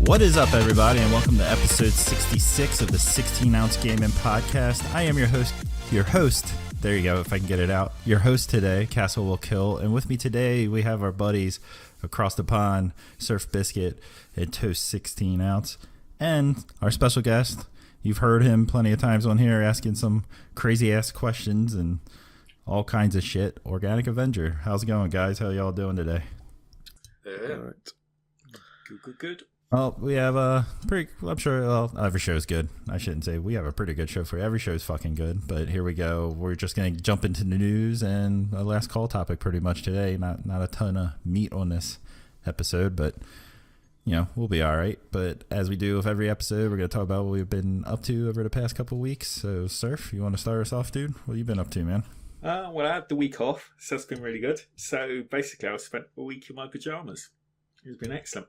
What is up, everybody, and welcome to episode 66 of the 16-Ounce Gaming Podcast. I am your host, there you go, if I can get it out, your host today, Castle Will Kill, and with me today, we have our buddies across the pond, Surf Biscuit and Toast 16-Ounce, and our special guest. You've heard him plenty of times on here asking some crazy-ass questions and all kinds of shit. Organic Avenger. How's it going, guys? How y'all doing today? All right. Good. Well, we have a pretty, I'm sure, well, every show is good. I shouldn't say we have a pretty good show for you. Every show is fucking good, but here we go. We're just going to jump into the news and a last call topic pretty much today. Not a ton of meat on this episode, but, you know, we'll be all right. But as we do with every episode, we're going to talk about what we've been up to over the past couple of weeks. So, Surf, you want to start us off, dude? What have you been up to, man? Well, I had the week off, so it's been really good. So basically, I spent a week in my pajamas. It's been excellent.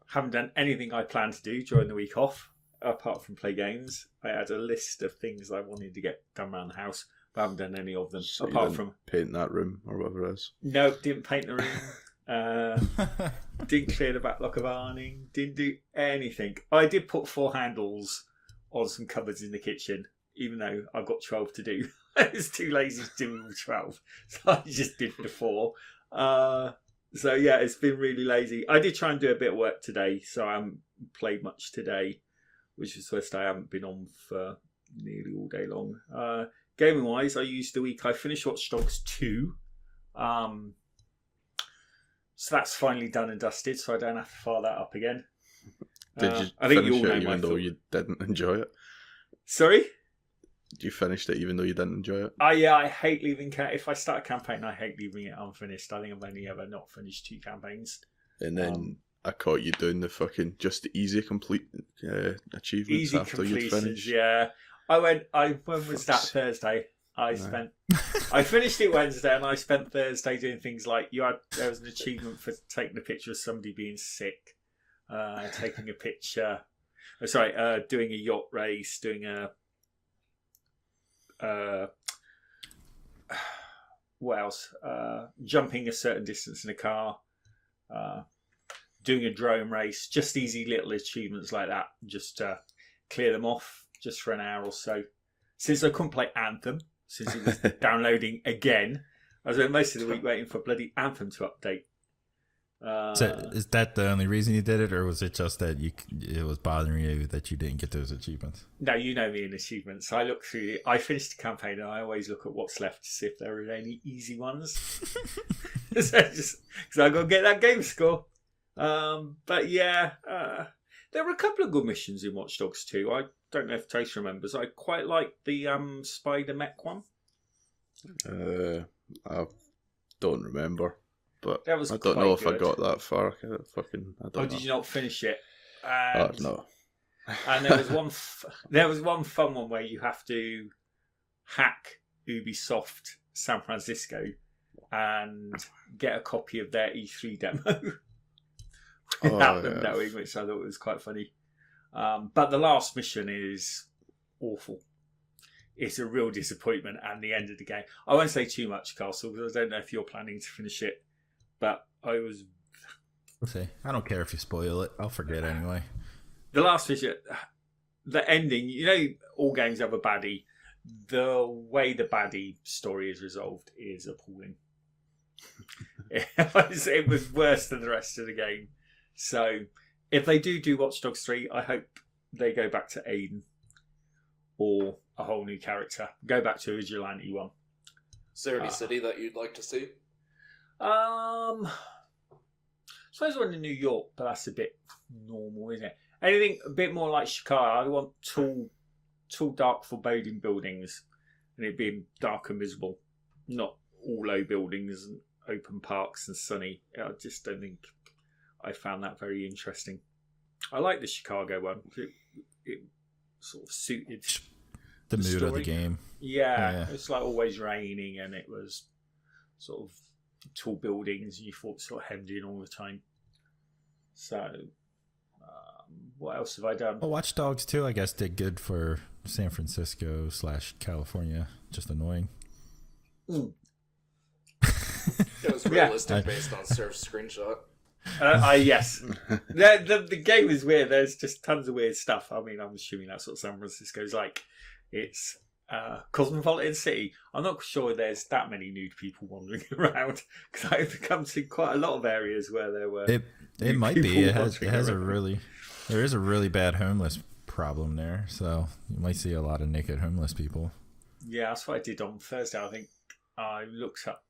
Haven't done anything I planned to do during the week off, apart from play games. I had a list of things I wanted to get done around the house, but I haven't done any of them. So apart from paint that room or whatever it is. No, didn't paint the room. Didn't clear the back of ironing. Didn't do anything. I did put 4 handles on some cupboards in the kitchen, even though I've got 12 to do. I was too lazy to do all 12, so I just did the 4. So yeah, it's been really lazy. I did try and do a bit of work today, so I haven't played much today, which is the first day I haven't been on for nearly all day long. Gaming wise, I used the week. I finished Watch Dogs 2. So that's finally done and dusted, so I don't have to fire that up again. Did you I think finish you all know it even though thought. you didn't enjoy it? Sorry? You finished it even though you didn't enjoy it? Yeah, I hate leaving. If I start a campaign, I hate leaving it unfinished. I think I've only ever not finished 2 campaigns. And then I caught you doing the fucking just the easy complete achievements Easy after you'd completions, finished. yeah. When was that Thursday? I finished it Wednesday, and I spent Thursday doing things like there was an achievement for taking a picture of somebody being sick, taking a picture. Doing a yacht race, doing a what else? Jumping a certain distance in a car, doing a drone race. Just easy little achievements like that. Just clear them off just for an hour or so. Since I couldn't play Anthem, since it was downloading again, I was most of the week waiting for bloody Anthem to update. So is that the only reason you did it, or was it just that it was bothering you that you didn't get those achievements? No, you know me in achievements. I look through it. I finished the campaign, and I always look at what's left to see if there are any easy ones. Because I got to get that game score. But yeah, there were a couple of good missions in Watch Dogs 2. I don't know if Trace remembers. I quite liked the Spider Mech one. I don't remember. But That was I don't know if quite I got that far. I don't know. Did you not finish it? No. And there was one fun one where you have to hack Ubisoft San Francisco and get a copy of their E3 demo without them knowing, which I thought was quite funny. But the last mission is awful. It's a real disappointment, and the end of the game. I won't say too much, Castle, because I don't know if you're planning to finish it. But I was... Okay. I don't care if you spoil it. I'll forget anyway. The last mission, the ending, you know, all games have a baddie. The way the baddie story is resolved is appalling. It was worse than the rest of the game. So, if they do Watch Dogs 3, I hope they go back to Aiden or a whole new character. Go back to a Vigilante one. Is there any city that you'd like to see? I suppose one in New York, but that's a bit normal, isn't it? Anything a bit more like Chicago. I want tall, dark, foreboding buildings, and it being dark and miserable, not all low buildings and open parks and sunny. I just don't think I found that very interesting. I like the Chicago one. It sort of suited The mood story of the game. Yeah, it's like always raining, and it was sort of tall buildings, and you thought sort of hemmed in all the time. So, what else have I done? Well, Watch Dogs 2, I guess, did good for San Francisco / California. Just annoying. It was realistic based on Surf's screenshot. Yes. The game is weird. There's just tons of weird stuff. I mean, I'm assuming that's what San Francisco's like. It's cosmopolitan city. I'm not sure there's that many nude people wandering around because I've come to quite a lot of areas where there were. It might be. It has there is a really bad homeless problem there, so you might see a lot of naked homeless people. Yeah, that's what I did on Thursday. I think I looked up.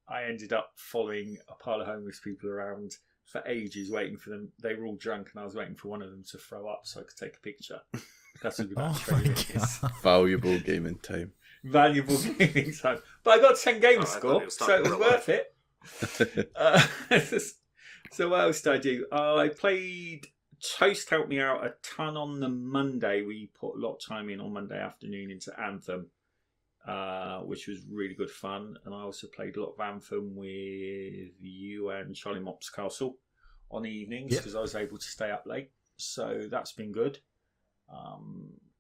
I ended up following a pile of homeless people around for ages, waiting for them. They were all drunk, and I was waiting for one of them to throw up so I could take a picture. That's a good Valuable gaming time. Valuable gaming time. But I got 10 game score, so it was worth it. So what else did I do? I played. Toast helped me out a ton on the Monday. We put a lot of time in on Monday afternoon into Anthem. Which was really good fun, and I also played a lot of Anthem with you and Charlie Mop's Castle on evenings because I was able to stay up late, so that's been good.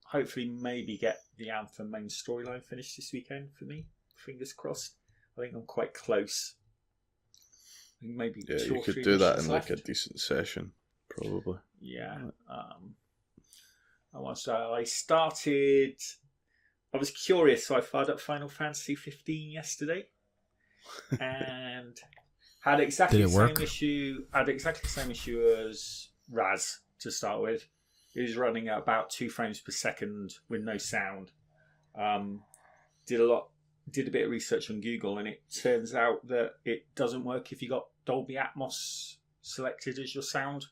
Hopefully maybe get the Anthem main storyline finished this weekend for me, fingers crossed. I think I'm quite close. I think maybe you could do that in like a decent session, probably. I started. I was curious, so I fired up Final Fantasy 15 yesterday, and had exactly the same issue. Had exactly the same issue as Raz to start with. It was running at about 2 frames per second with no sound. Did a bit of research on Google, and it turns out that it doesn't work if you got Dolby Atmos selected as your sound.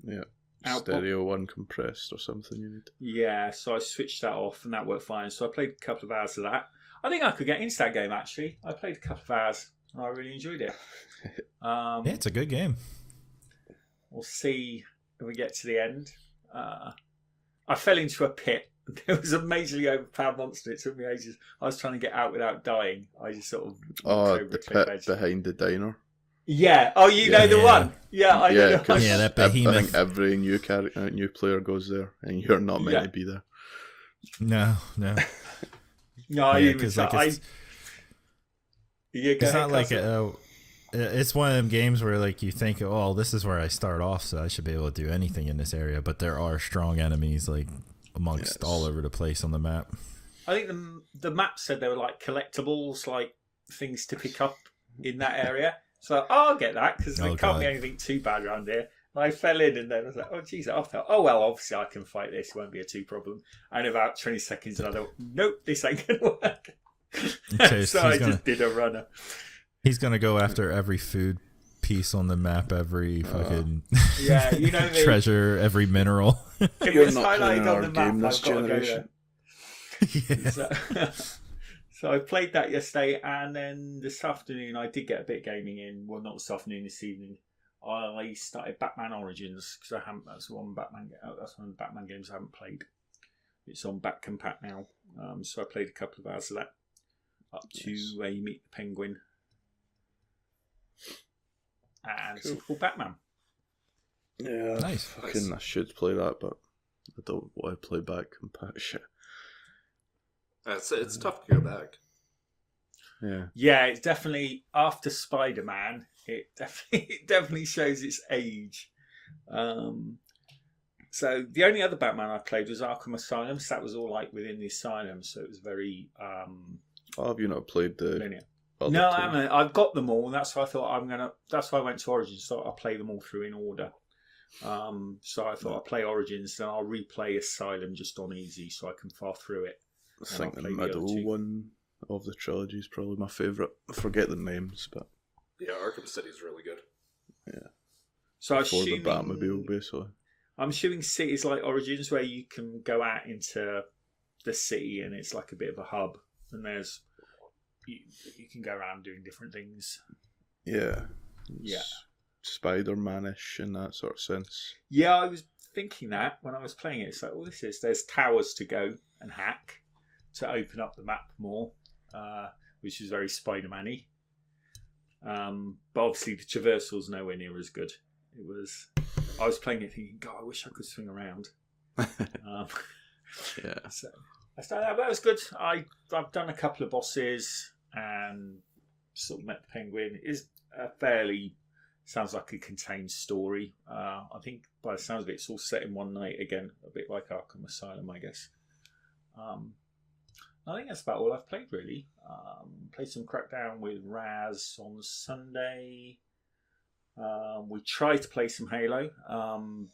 Yeah. Stereo uncompressed or something you need. Yeah, so I switched that off and that worked fine. So I played a couple of hours of that. I think I could get into that game actually. I played a couple of hours and I really enjoyed it. Yeah, it's a good game. We'll see if we get to the end. I fell into a pit. There was a majorly overpowered monster. It took me ages. I was trying to get out without dying. I just sort of the pit behind the diner. Yeah. Oh, you know the one. Yeah, I know. That behemoth. I think every new player goes there, and you're not meant to be there. No. No, because it's not like it's one of them games where like you think, oh, this is where I start off, so I should be able to do anything in this area. But there are strong enemies like amongst all over the place on the map. I think the map said there were like collectibles, like things to pick up in that area. So I'll get that because there can't be anything too bad around here. And I fell in and then I was like, oh, geez, I felt, oh, well, obviously I can fight this. It won't be a problem. And about 20 seconds and I thought, nope, this ain't going to work. So I just did a runner. He's going to go after every food piece on the map, every fucking treasure, every mineral. If it's highlighted on the map, I've got to go there. So I played that yesterday, and then this afternoon I did get a bit of gaming in. Well, not this afternoon, this evening. I started Batman Origins because that's one of the Batman games I haven't played. It's on back compat now, so I played a couple of hours of that up to where you meet the Penguin, and it's called Batman. Yeah, nice. I should play that, but I don't want to play back compat shit. It's tough to go back. Yeah, it's definitely after Spider-Man. It definitely shows its age. So the only other Batman I played was Arkham Asylum. So that was all like within the asylum, so it was very. Have you not played the? Linear. No, I haven't. I've got them all. And that's why I thought That's why I went to Origins. So I'll play them all through in order. So I thought I'll play Origins, then I'll replay Asylum just on easy, so I can far through it. I think the middle one of the trilogy is probably my favourite. I forget the names, but yeah, Arkham City is really good. Yeah. So before the Batmobile, basically. I'm assuming cities like Origins where you can go out into the city and it's like a bit of a hub, and there's you can go around doing different things. Yeah. Spider-Man-ish in that sort of sense. Yeah, I was thinking that when I was playing it. It's like, there's towers to go and hack to open up the map more, which is very Spider-Man-y. But obviously the traversal's nowhere near as good. I was playing it thinking, God, I wish I could swing around. Yeah. So I started that, but it was good. I've done a couple of bosses and sort of met the Penguin. It is a fairly Sounds like a contained story. I think by the sounds of it, it's all set in one night again, a bit like Arkham Asylum, I guess. I think that's about all I've played, really. Played some Crackdown with Raz on Sunday. We tried to play some Halo,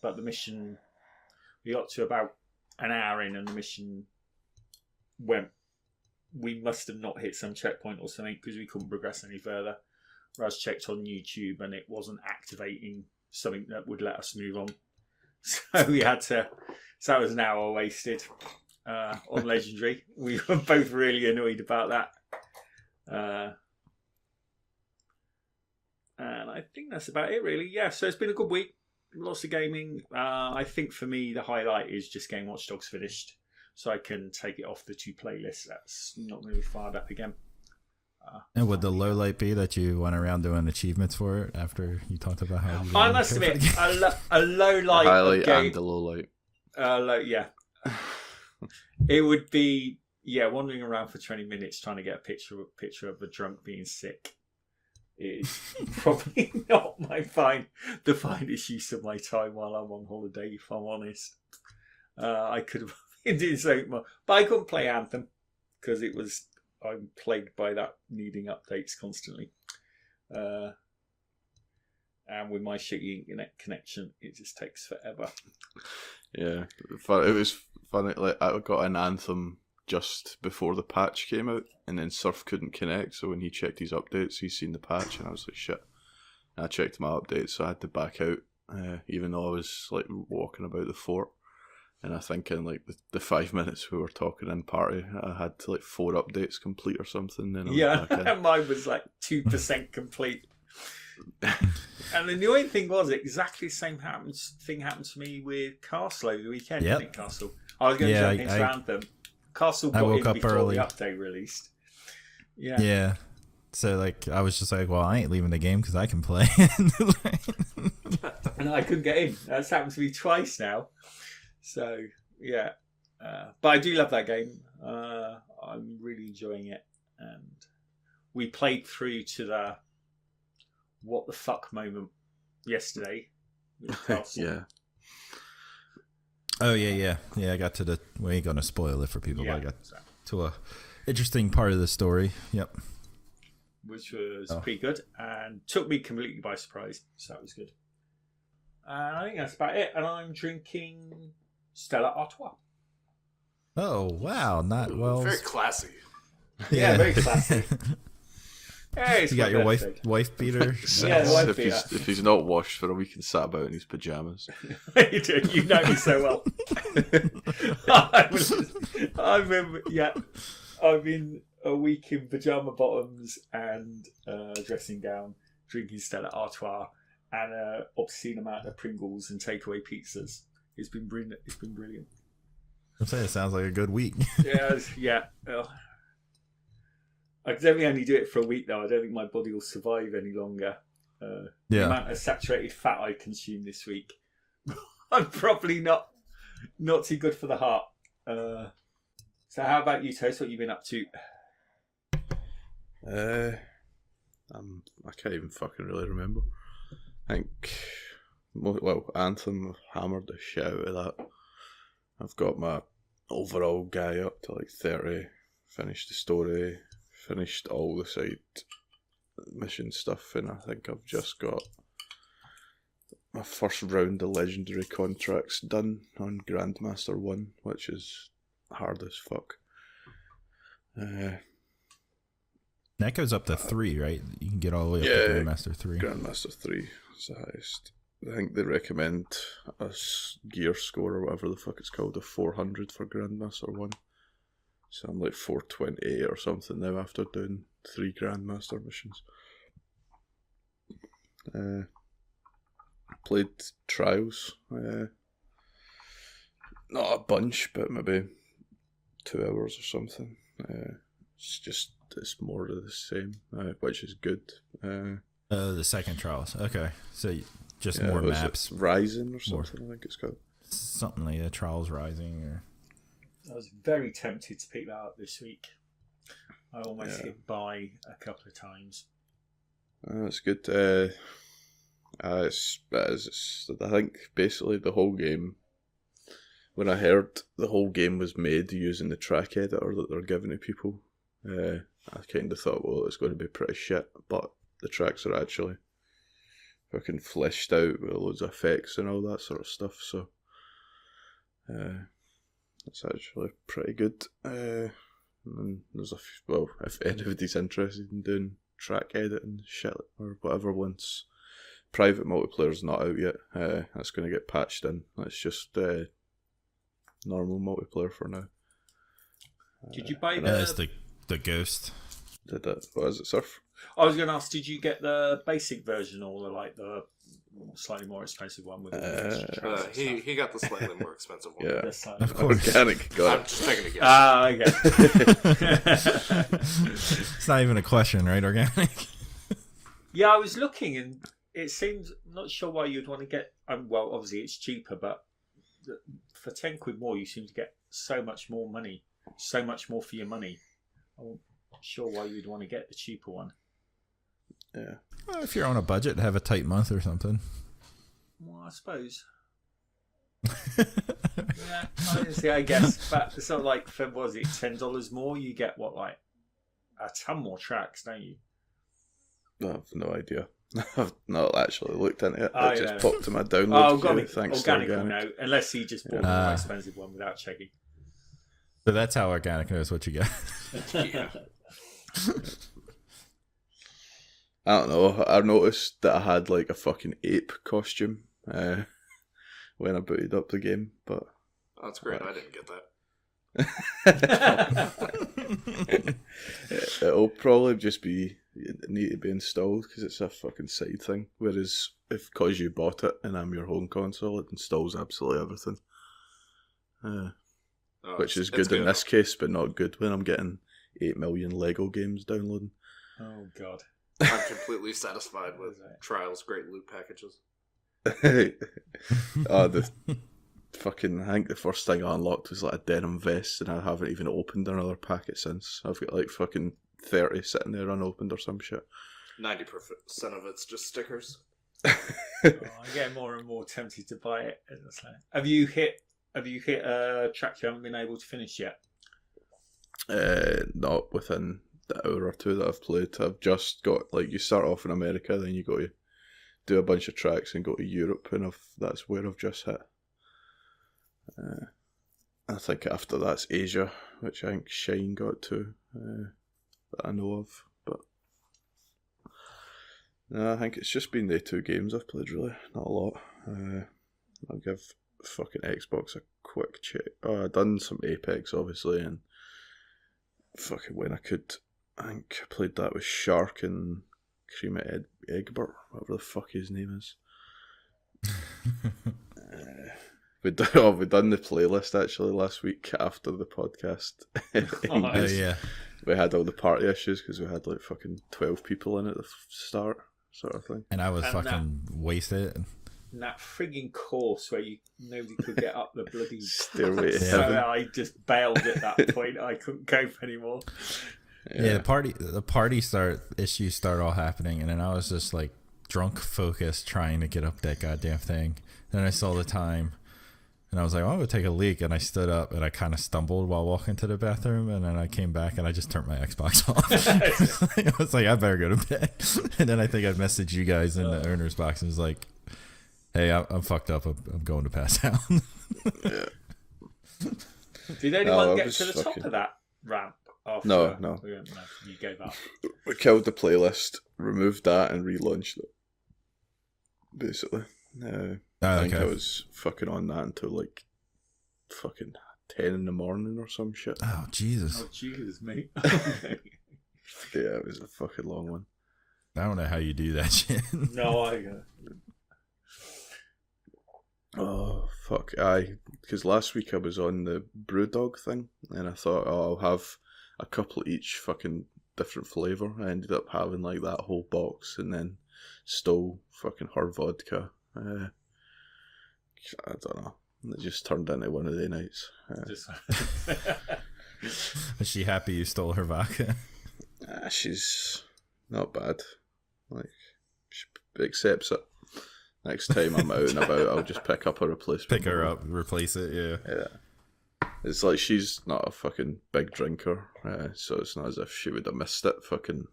but the mission, we got to about an hour in and the mission went, we must have not hit some checkpoint or something because we couldn't progress any further. Raz checked on YouTube and it wasn't activating something that would let us move on. So we had to, so that was an hour wasted on Legendary. We were both really annoyed about that. And I think that's about it, really. Yeah, so it's been a good week. Lots of gaming. I think for me, the highlight is just getting Watch Dogs finished. So I can take it off the 2 playlists. That's not going to be fired up again. And would the low light be that you went around doing achievements for it after you talked about how you I must admit, a low light. Highlight and the low light. Yeah. It would be, wandering around for 20 minutes trying to get a picture of a drunk being sick. Is probably not the finest use of my time while I'm on holiday, if I'm honest. I could have been doing something more, but I couldn't play Anthem because I'm plagued by that needing updates constantly. And with my shitty internet connection, it just takes forever. Yeah, it was funny. Like I got an Anthem just before the patch came out, and then Surf couldn't connect. So when he checked his updates, he's seen the patch, and I was like, "Shit!" And I checked my updates, so I had to back out, even though I was like walking about the fort. And I think in like the 5 minutes we were talking in party, I had to like 4 updates complete or something. Then mine was like 2% complete. And the annoying thing was exactly the same thing happened to me with Castle over the weekend. Yep. I think Castle. I was going to jump into Anthem. Castle got woke in up before early. the update released. Yeah. Yeah. So like I was just like, well, I ain't leaving the game because I can play. And I couldn't get in. That's happened to me twice now. So yeah, but I do love that game. I'm really enjoying it, and we played through to the what the fuck moment yesterday. Yeah. Oh yeah. I got to we ain't gonna spoil it for people. Yeah, but I got to a interesting part of the story. Yep. Which was pretty good and took me completely by surprise. So that was good. And I think that's about it. And I'm drinking Stella Artois. Oh wow! Not well. Very classy. Yeah, very classy. Hey, you got your wife beater. Yeah, the wife beater. If he's not washed for a week and sat about in his pajamas. You do. You know me so well. I've been a week in pajama bottoms and dressing gown, drinking Stella Artois, and an obscene amount of Pringles and takeaway pizzas. It's been brilliant. I'm saying it sounds like a good week. Yeah. I could only do it for a week though. I don't think my body will survive any longer. The amount of saturated fat I consumed this week, I'm probably not too good for the heart. So how about you, Toast? What have you been up to? I can't even fucking really remember. I think, Anthem hammered the shit out of that. I've got my overall guy up to like 30, finished the story, finished all the side mission stuff, and I think I've just got my first round of legendary contracts done on Grandmaster 1, which is hard as fuck. That goes up to 3, right? You can get all the way up to Grandmaster 3. Grandmaster 3 is the highest. I think they recommend a gear score or whatever the fuck it's called of 400 for Grandmaster 1. So I'm like 428 or something now after doing 3 Grandmaster missions. Played Trials. Not a bunch, but maybe 2 hours or something. It's more of the same, which is good. The second Trials. Okay. So just more maps. Rising or something, I think it's called. Something like that, Trials Rising. Or I was very tempted to pick that up this week. I almost hit buy a couple of times. That's good. I think basically the whole game. When I heard the whole game was made using the track editor that they're giving to people, I kind of thought, well, it's going to be pretty shit. But the tracks are actually fucking fleshed out with loads of effects and all that sort of stuff. So it's actually pretty good. And there's if anybody's interested in doing track editing shit or whatever, once private multiplayer's not out yet, that's going to get patched in. It's just normal multiplayer for now. Did you buy That's the Ghost. Did that? What is it, Surf? I was going to ask, did you get the basic version or the slightly more expensive one? With he got the slightly more expensive one. Yeah, of course. Organic got I'm just taking a guess. Okay. It's not even a question, right? Organic. Yeah, I was looking, and it seems, I'm not sure why you'd want to get. Well, obviously it's cheaper, but for 10 quid more, you seem to get so much more money, so much more for your money. I'm not sure why you'd want to get the cheaper one. Yeah. Well, if you're on a budget, have a tight month or something. Well, I suppose. Yeah, honestly, I guess. But it's not like for, was it $10 more? You get what, like a ton more tracks, don't you? I have no idea. I've not actually looked into it. Oh, It yeah. just popped to my download queue. Organic, Thanks to organic will Organic. know, unless he just bought the more expensive one without checking. So that's how Organic knows what you get. Yeah. I don't know. I noticed that I had like a fucking ape costume when I booted up the game, but That's great. I didn't get that. it'll probably just need to be installed because it's a fucking side thing. Whereas because you bought it and I'm your home console, it installs absolutely everything. Which is good in this case, but not good when I'm getting 8 million Lego games downloading. Oh god. I'm completely satisfied with Trials great loot packages. The fucking, I think the first thing I unlocked was like a denim vest, and I haven't even opened another packet since. I've got like fucking 30 sitting there unopened or some shit. 90% of it's just stickers. I'm getting more and more tempted to buy it. Have you hit a track you haven't been able to finish yet? Not within the hour or two that I've played. I've just got, like, you start off in America, then you go to do a bunch of tracks and go to Europe, and that's where I've just hit. I think after that's Asia, which I think Shine got to, that I know of. But no, I think it's just been the 2 games I've played, really, not a lot. I'll give fucking Xbox a quick check. I've done some Apex, obviously, and fucking when I could, I think I played that with Shark and Cream Egbert, whatever the fuck his name is. We'd done the playlist actually last week after the podcast. Yeah. We had all the party issues because we had like fucking 12 people in at the start, sort of thing. And I was fucking wasted. And that frigging course where nobody could get up the bloody Stairway to so Heaven. I just bailed at that point. I couldn't cope anymore. Yeah, the party issues start all happening, and then I was just like drunk focused trying to get up that goddamn thing. Then I saw the time, and I was like, "Oh, I'm gonna take a leak," and I stood up and I kind of stumbled while walking to the bathroom, and then I came back and I just turned my Xbox off. I was like, "I better go to bed," and then I think I messaged you guys in the owner's box and was like, "Hey, I'm fucked up. I'm going to pass out." Yeah. Did anyone get to the top of that ramp? After No. You gave up. We killed the playlist, removed that, and relaunched it. Basically. I think I was fucking on that until like fucking 10 in the morning or some shit. Oh, Jesus. Oh, Jesus, mate. Yeah, it was a fucking long one. I don't know how you do that shit. No, Oh, fuck. Because last week I was on the Brewdog thing, and I thought, I'll have a couple each fucking different flavour. I ended up having like that whole box, and then stole fucking her vodka. I don't know. It just turned into one of the nights. Is she happy you stole her vodka? She's not bad. Like, she accepts it. Next time I'm out and about, I'll just pick up a replacement. Pick her up, replace it. Yeah. It's like she's not a fucking big drinker, so it's not as if she would have missed it fucking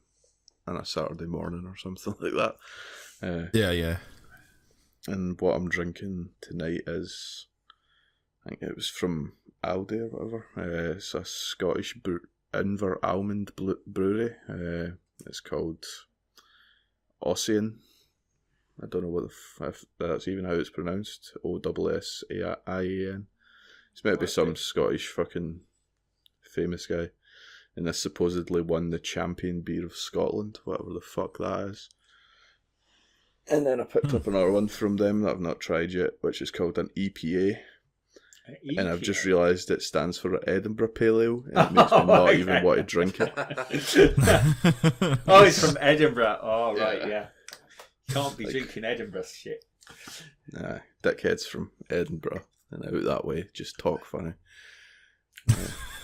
on a Saturday morning or something like that. Yeah. And what I'm drinking tonight is, I think it was from Aldi or whatever. It's a Scottish Inver Almond brewery. It's called Ossian. I don't know what if that's even how it's pronounced. Ossaian. It's meant to be some Scottish fucking famous guy. And this supposedly won the champion beer of Scotland, whatever the fuck that is. And then I picked up another one from them that I've not tried yet, which is called an EPA. And I've just realised it stands for Edinburgh Pale Ale, and it makes me not even want to drink it. Oh, it's from Edinburgh. Oh, right, yeah. Can't be drinking Edinburgh shit. Nah, dickheads from Edinburgh and out that way just talk funny. Yeah.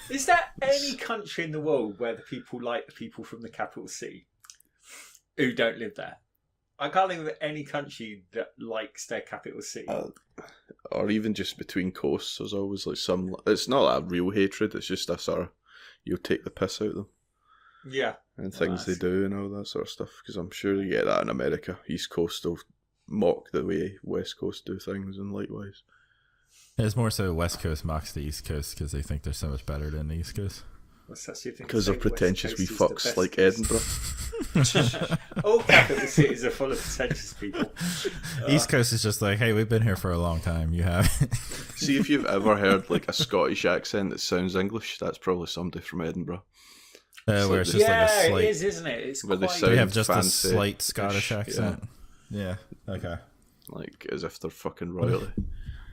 Is there any country in the world where the people like the people from the capital city who don't live there? I can't think of any country that likes their capital city. Or even just between coasts, there's always like some. It's not a real hatred, it's just a sort of, you'll take the piss out of them. Yeah. And things they do and all that sort of stuff. Because I'm sure you get that in America. East Coast will mock the way West Coast do things, and likewise. It's more so West Coast mocks the East Coast because they think they're so much better than the East Coast. Because they're pretentious wee fucks like Edinburgh. All capital cities are full of pretentious people. East Coast is just like, hey, we've been here for a long time. You haven't. See, if you've ever heard like a Scottish accent that sounds English, that's probably somebody from Edinburgh. Where it's just like a slight... it is, isn't it? It's where quite... They have just a slight Scottish accent. Yeah. Okay. Like, as if they're fucking royalty.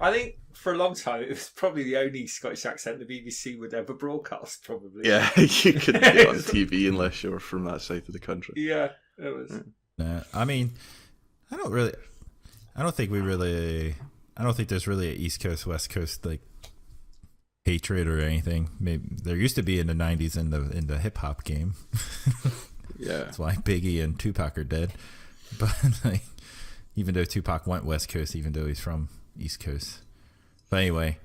I think for a long time it was probably the only Scottish accent the BBC would ever broadcast, probably. Yeah, you couldn't get on TV unless you were from that side of the country. Yeah, it was. Nah, I mean, I don't think there's really an East Coast, West Coast, like, hatred or anything. Maybe there used to be in the 90s in the hip-hop game. Yeah. That's why Biggie and Tupac are dead. But, like, even though Tupac went West Coast, even though he's from East Coast. But anyway,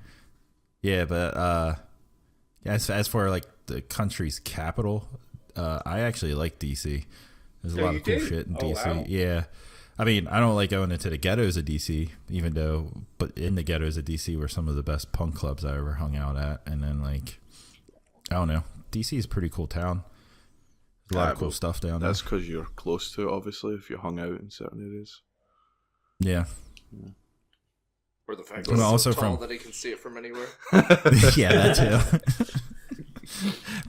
yeah, but as for like the country's capital, I actually like DC. There's a lot of cool shit in DC. Wow. Yeah. I mean, I don't like going into the ghettos of DC, but in the ghettos of DC were some of the best punk clubs I ever hung out at. And then, like, I don't know, DC is a pretty cool town. There's a lot of cool stuff down there. That's because you're close to it, obviously, if you hung out in certain areas. Yeah. Or the fact that it's also so tall that he can see it from anywhere. Yeah, that too.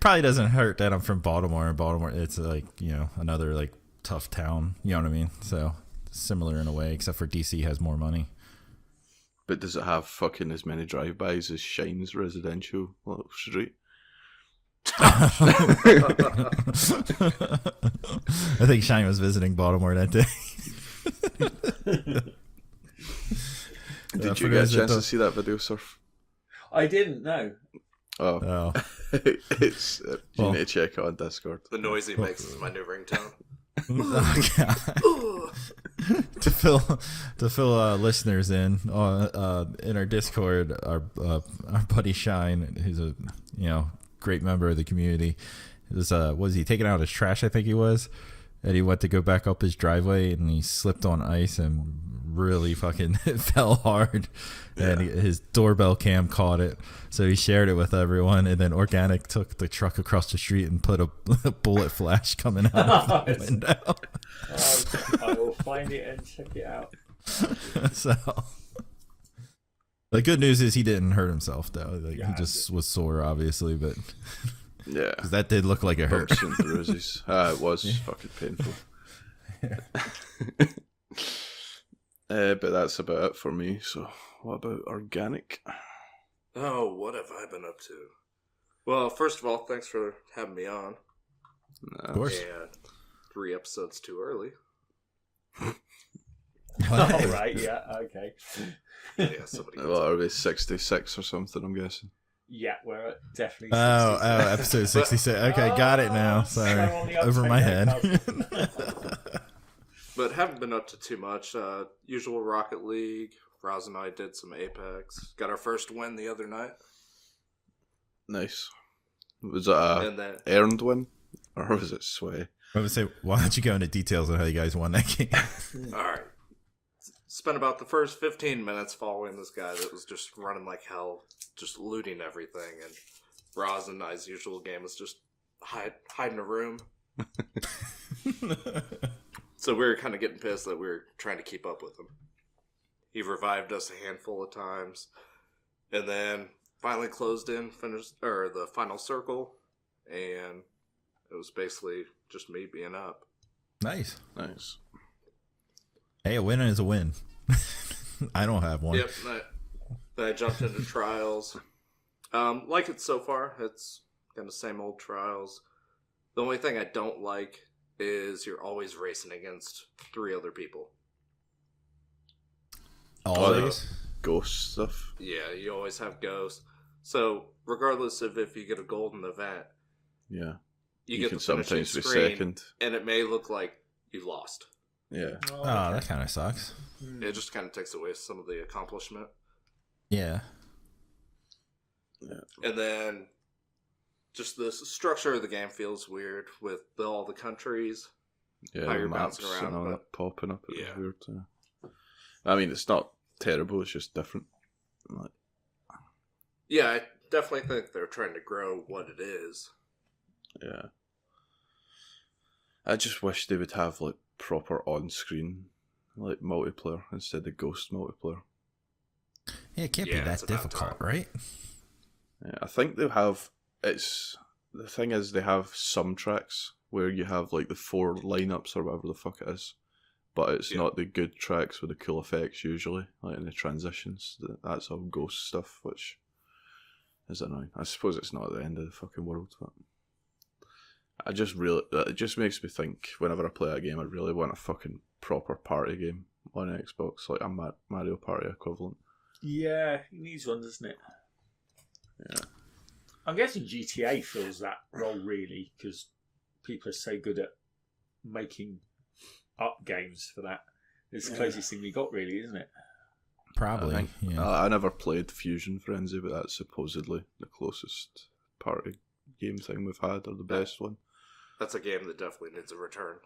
Probably doesn't hurt that I'm from Baltimore. And Baltimore, it's like, another like tough town. You know what I mean? So similar in a way, except for DC has more money. But does it have fucking as many drive-bys as Shine's residential little street? I think Shine was visiting Baltimore that day. Did you get a chance to see that video, Surf? I didn't, no. Oh. It's you need to check it on Discord. The noise he makes is my new ringtone. to fill listeners in our Discord, our buddy Shine, who's a great member of the community, was he taking out his trash? I think he was, and he went to go back up his driveway and he slipped on ice and really fucking fell hard. Yeah. And his doorbell cam caught it, so he shared it with everyone, and then Organic took the truck across the street and put a bullet flash coming out of the window. I will find it and check it out. So the good news is he didn't hurt himself though. He just was sore, obviously, but yeah, because that did look like it hurt. Bumps and bruises. It was fucking painful. Yeah. But that's about it for me. So, what about Organic? Oh, what have I been up to? Well, first of all, thanks for having me on. Of course. And 3 episodes too early. All right, yeah, okay. Yeah, somebody. Well, are we 66 or something? I'm guessing. Yeah, we're at definitely. 66. Oh, episode 66. Okay, got it now. Sorry, over my head. but haven't been up to too much. Usual Rocket League. Roz and I did some Apex. Got our first win the other night. Nice. Was it a earned win? Or was it sway? I would say, why don't you go into details on how you guys won that game? Alright. Spent about the first 15 minutes following this guy that was just running like hell, just looting everything, and Roz and I's usual game was just hide in a room. So we were kind of getting pissed that we were trying to keep up with him. He revived us a handful of times, and then finally closed in, finished the final circle, and it was basically just me being up. Nice. Hey, a win is a win. I don't have one. Yep. Then I jumped into trials. Like it so far. It's kind of same old trials. The only thing I don't like is you're always racing against 3 other people. Always? Ghost stuff. Yeah, you always have ghosts. So, regardless of if you get a golden event, yeah, you get can the finishing sometimes be screen, second. and it may look like you lost. Yeah. Oh, that kind of sucks. It just kind of takes away some of the accomplishment. Yeah. And then, just the structure of the game feels weird with all the countries. Yeah, how you're maps bouncing around, and all but- that popping up. It Yeah. was weird. I mean, it's not terrible. It's just different. Like, Yeah, I definitely think they're trying to grow what it is. yeah. I just wish they would have like proper on-screen like multiplayer instead of ghost multiplayer. Yeah, it can't Yeah, be it's that about difficult, time. right? Yeah, I think they have. It's the thing is they have some tracks where you have like the 4 lineups or whatever the fuck it is, but it's not the good tracks with the cool effects usually, like in the transitions. That's all ghost stuff, which is annoying. I suppose it's not at the end of the fucking world, but it just makes me think whenever I play a game, I really want a fucking proper party game on Xbox, like a Mario Party equivalent. Yeah, it needs one, doesn't it? Yeah. I'm guessing GTA fills that role really because people are so good at making up games for that. It's the closest thing we got, really, isn't it? Probably. I think, Yeah. I never played Fusion Frenzy, but that's supposedly the closest party game thing we've had, or the best one. That's a game that definitely needs a return.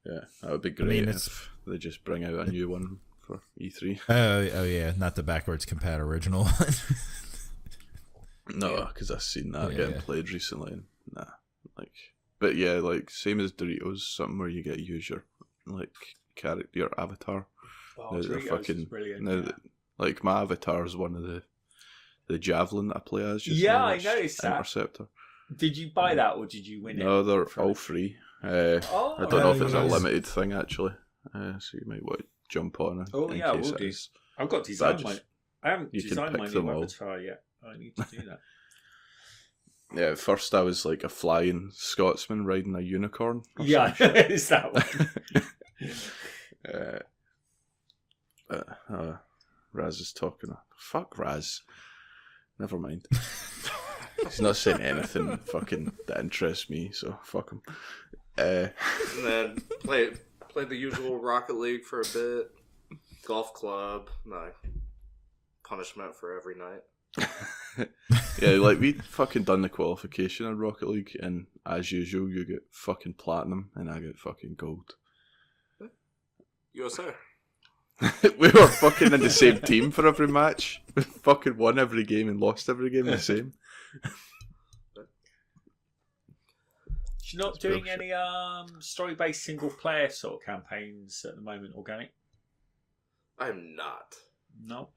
Yeah, that would be great if they just bring out a new one for E3. Oh yeah, not the backwards compat original one. No, because I've seen that getting played recently. And but yeah, like same as Doritos, something where you get to use your like character, your avatar. Oh, Now they're Doritos is brilliant. now that, like my avatar is one of the javelin that I play as. Just Yeah, now, I which noticed that. Interceptor. Did you buy that or did you win it? No, they're from all it? free. I don't know if it's a nice. limited thing actually. So you might want to jump on it. Oh, in yeah, case we'll it do. is. I've got to design just- mine. I haven't you can designed pick my them new all. avatar yet. I need to do that. Yeah, at first I was like a flying Scotsman riding a unicorn. or Yeah, some shit. it's that one. Raz is talking. Fuck Raz. Never mind. He's not saying anything fucking that interests me, so fuck him. And then played the usual Rocket League for a bit. Golf club. No. Punishment for every night. Yeah, like we fucking done the qualification in Rocket League, and as usual, you get fucking platinum, and I get fucking gold. USA. We were fucking in the same team for every match. We fucking won every game and lost every game the same. You're not doing any story-based single-player sort of campaigns at the moment, Organic? I'm not. No.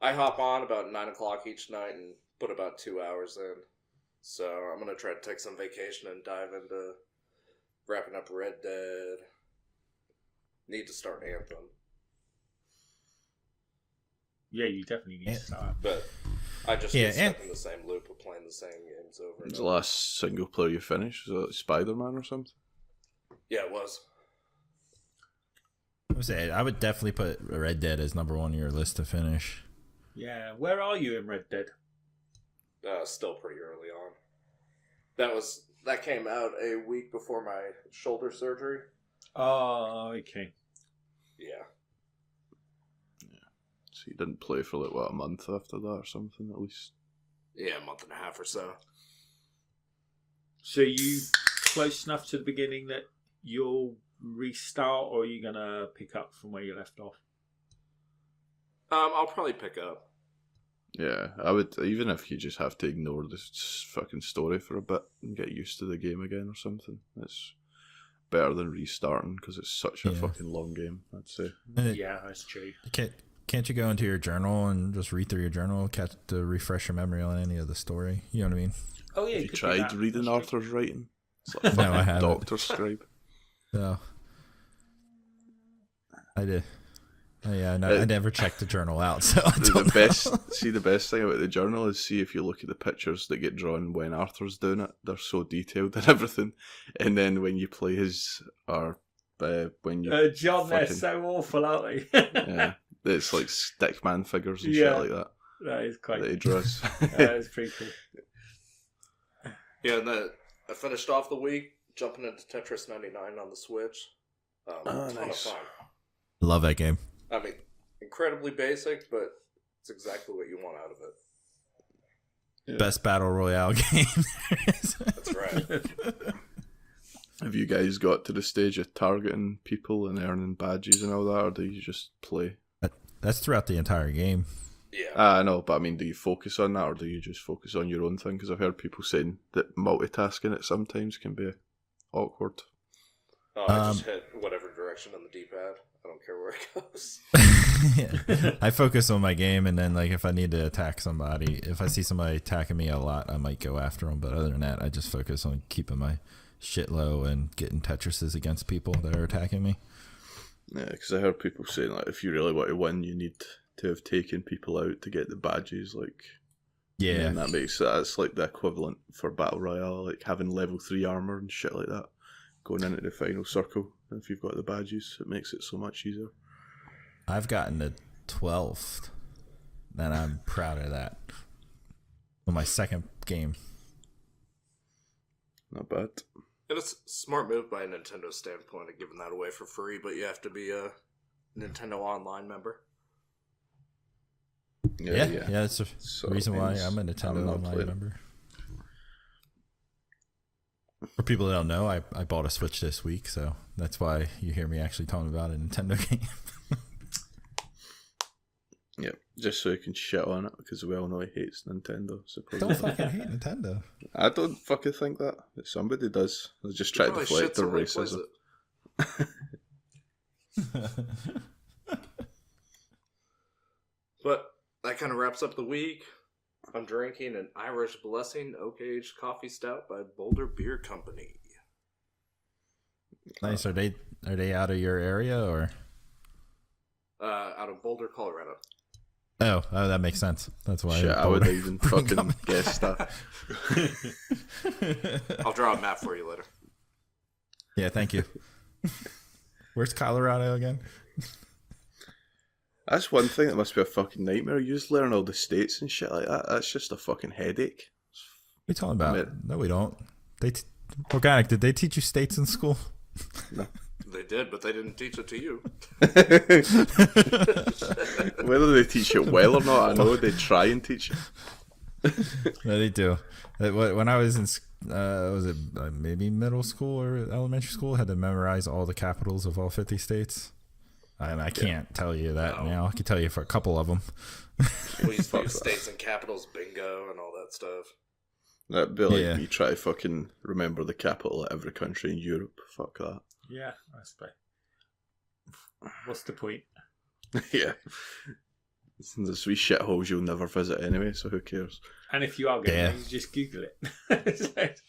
I hop on about 9 o'clock each night and put about 2 hours in. So I'm going to try to take some vacation and dive into wrapping up Red Dead. Need to start Anthem. Yeah, you definitely need to start. But I just get stuck in the same loop of playing the same games over and What's the over. last single player you finished? Was it like Spider-Man or something? Yeah, it was. I would definitely put Red Dead as number 1 on your list to finish. Yeah, where are you in Red Dead? Still pretty early on. That came out a week before my shoulder surgery. Oh, okay. Yeah. So you didn't play for like what, a month after that or something at least. Yeah, a month and a half or so. So you close enough to the beginning that you'll restart, or are you gonna pick up from where you left off? I'll probably pick up. Yeah, I would, even if you just have to ignore this fucking story for a bit and get used to the game again or something. It's better than restarting because it's such a fucking long game, I'd say. Yeah, that's true. Can't you go into your journal and just read through your journal to refresh your memory on any of the story? You know what I mean? Oh yeah, Have you tried reading That's Arthur's writing? It's like a No, I fucking haven't. doctor's scribe. No. I did. Oh, yeah, no, I never checked the journal out, so I don't know. The best thing about the journal is see if you look at the pictures that get drawn when Arthur's doing it, they're so detailed and everything. And then when you play his, or when you John, they're fucking- so awful, aren't they? yeah, it's like stickman figures and Yeah. shit like that That is quite. that he draws. That is pretty cool. Yeah, and then I finished off the week jumping into Tetris 99 on the Switch. Ton nice. of fun. Love that game. I mean, incredibly basic, but it's exactly what you want out of it. Yeah. Best battle royale game. That's right. Have you guys got to the stage of targeting people and earning badges and all that, or do you just play? That's throughout the entire game. Yeah. I know, but I mean, do you focus on that, or do you just focus on your own thing? Because I've heard people saying that multitasking it sometimes can be awkward. Oh, I just hit whatever direction on the D-pad. I don't care where it goes. I focus on my game, and then like if I need to attack somebody, if I see somebody attacking me a lot, I might go after them. But other than that, I just focus on keeping my shit low and getting Tetrises against people that are attacking me. Yeah, because I heard people saying like if you really want to win, you need to have taken people out to get the badges. Like, Yeah, and that's like the equivalent for battle royale, like having level 3 armor and shit like that. Going into the final circle, if you've got the badges, it makes it so much easier. I've gotten to 12th, and I'm proud of that. On my second game. Not bad. And it's a smart move by a Nintendo standpoint of giving that away for free, but you have to be a Nintendo Online member. Yeah, that's the So reason why means I'm a Nintendo I'm not Online playing. member. For people that don't know, I bought a Switch this week, so that's why you hear me actually talking about a Nintendo game. Yeah, just so you can shit on it, because we all know he hates Nintendo. Don't fucking hate Nintendo. I don't fucking think that, but somebody does. They just try to Probably deflect shits their on when he plays racism. it. But that kind of wraps up the week. I'm drinking an Irish Blessing Oak Aged Coffee Stout by Boulder Beer Company. Nice. Are they out of your area or? Out of Boulder, Colorado. Oh, that makes sense. That's why. Shit, I would Boulder even Brewing fucking Company. guess that. I'll draw a map for you later. Yeah, thank you. Where's Colorado again? That's one thing that must be a fucking nightmare. You just learn all the states and shit like that. That's just a fucking headache. What are you talking about? Mid- No, we don't. Organic, did they teach you states in school? No. They did, but they didn't teach it to you. Whether they teach it well or not, I know they try and teach it. No, they do. When I was in, was it maybe middle school or elementary school, I had to memorize all the capitals of all 50 states. I can't tell you that now. I can tell you for a couple of them. We used to do states and capitals bingo and all that stuff. That'd be like Yeah. you try to fucking remember the capital of every country in Europe. Fuck that. Yeah, I suppose. What's the point? Yeah. There's wee shitholes you'll never visit anyway, so who cares? And if you are going Yeah. to, just Google it.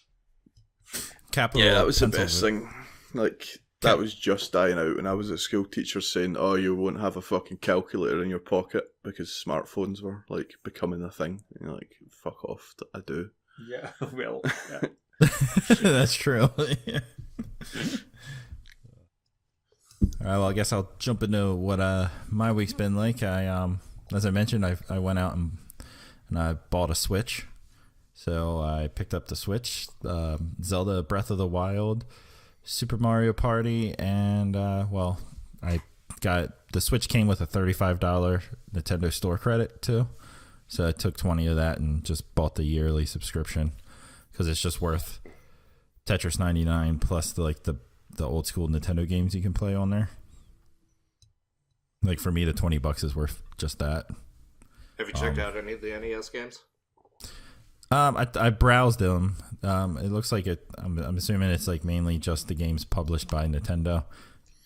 Capital. Yeah, that of was the best Pennsylvania. thing. Like, that was just dying out when I was at school. Teachers saying, "Oh, you won't have a fucking calculator in your pocket," because smartphones were like becoming a thing. And you're like, fuck off, I do. Yeah, well, yeah. That's true. Yeah. All right, well, I guess I'll jump into what my week's been like. As I mentioned, I went out and I bought a Switch. So I picked up the Switch, Zelda Breath of the Wild, Super Mario Party, and I got the Switch came with a $35 Nintendo Store credit too, so I took 20 of that and just bought the yearly subscription because it's just worth Tetris 99 plus the old school Nintendo games you can play on there. Like for me, the $20 is worth just that. Have you checked out any of the NES games? I browsed them. It looks like it. I'm assuming it's like mainly just the games published by Nintendo.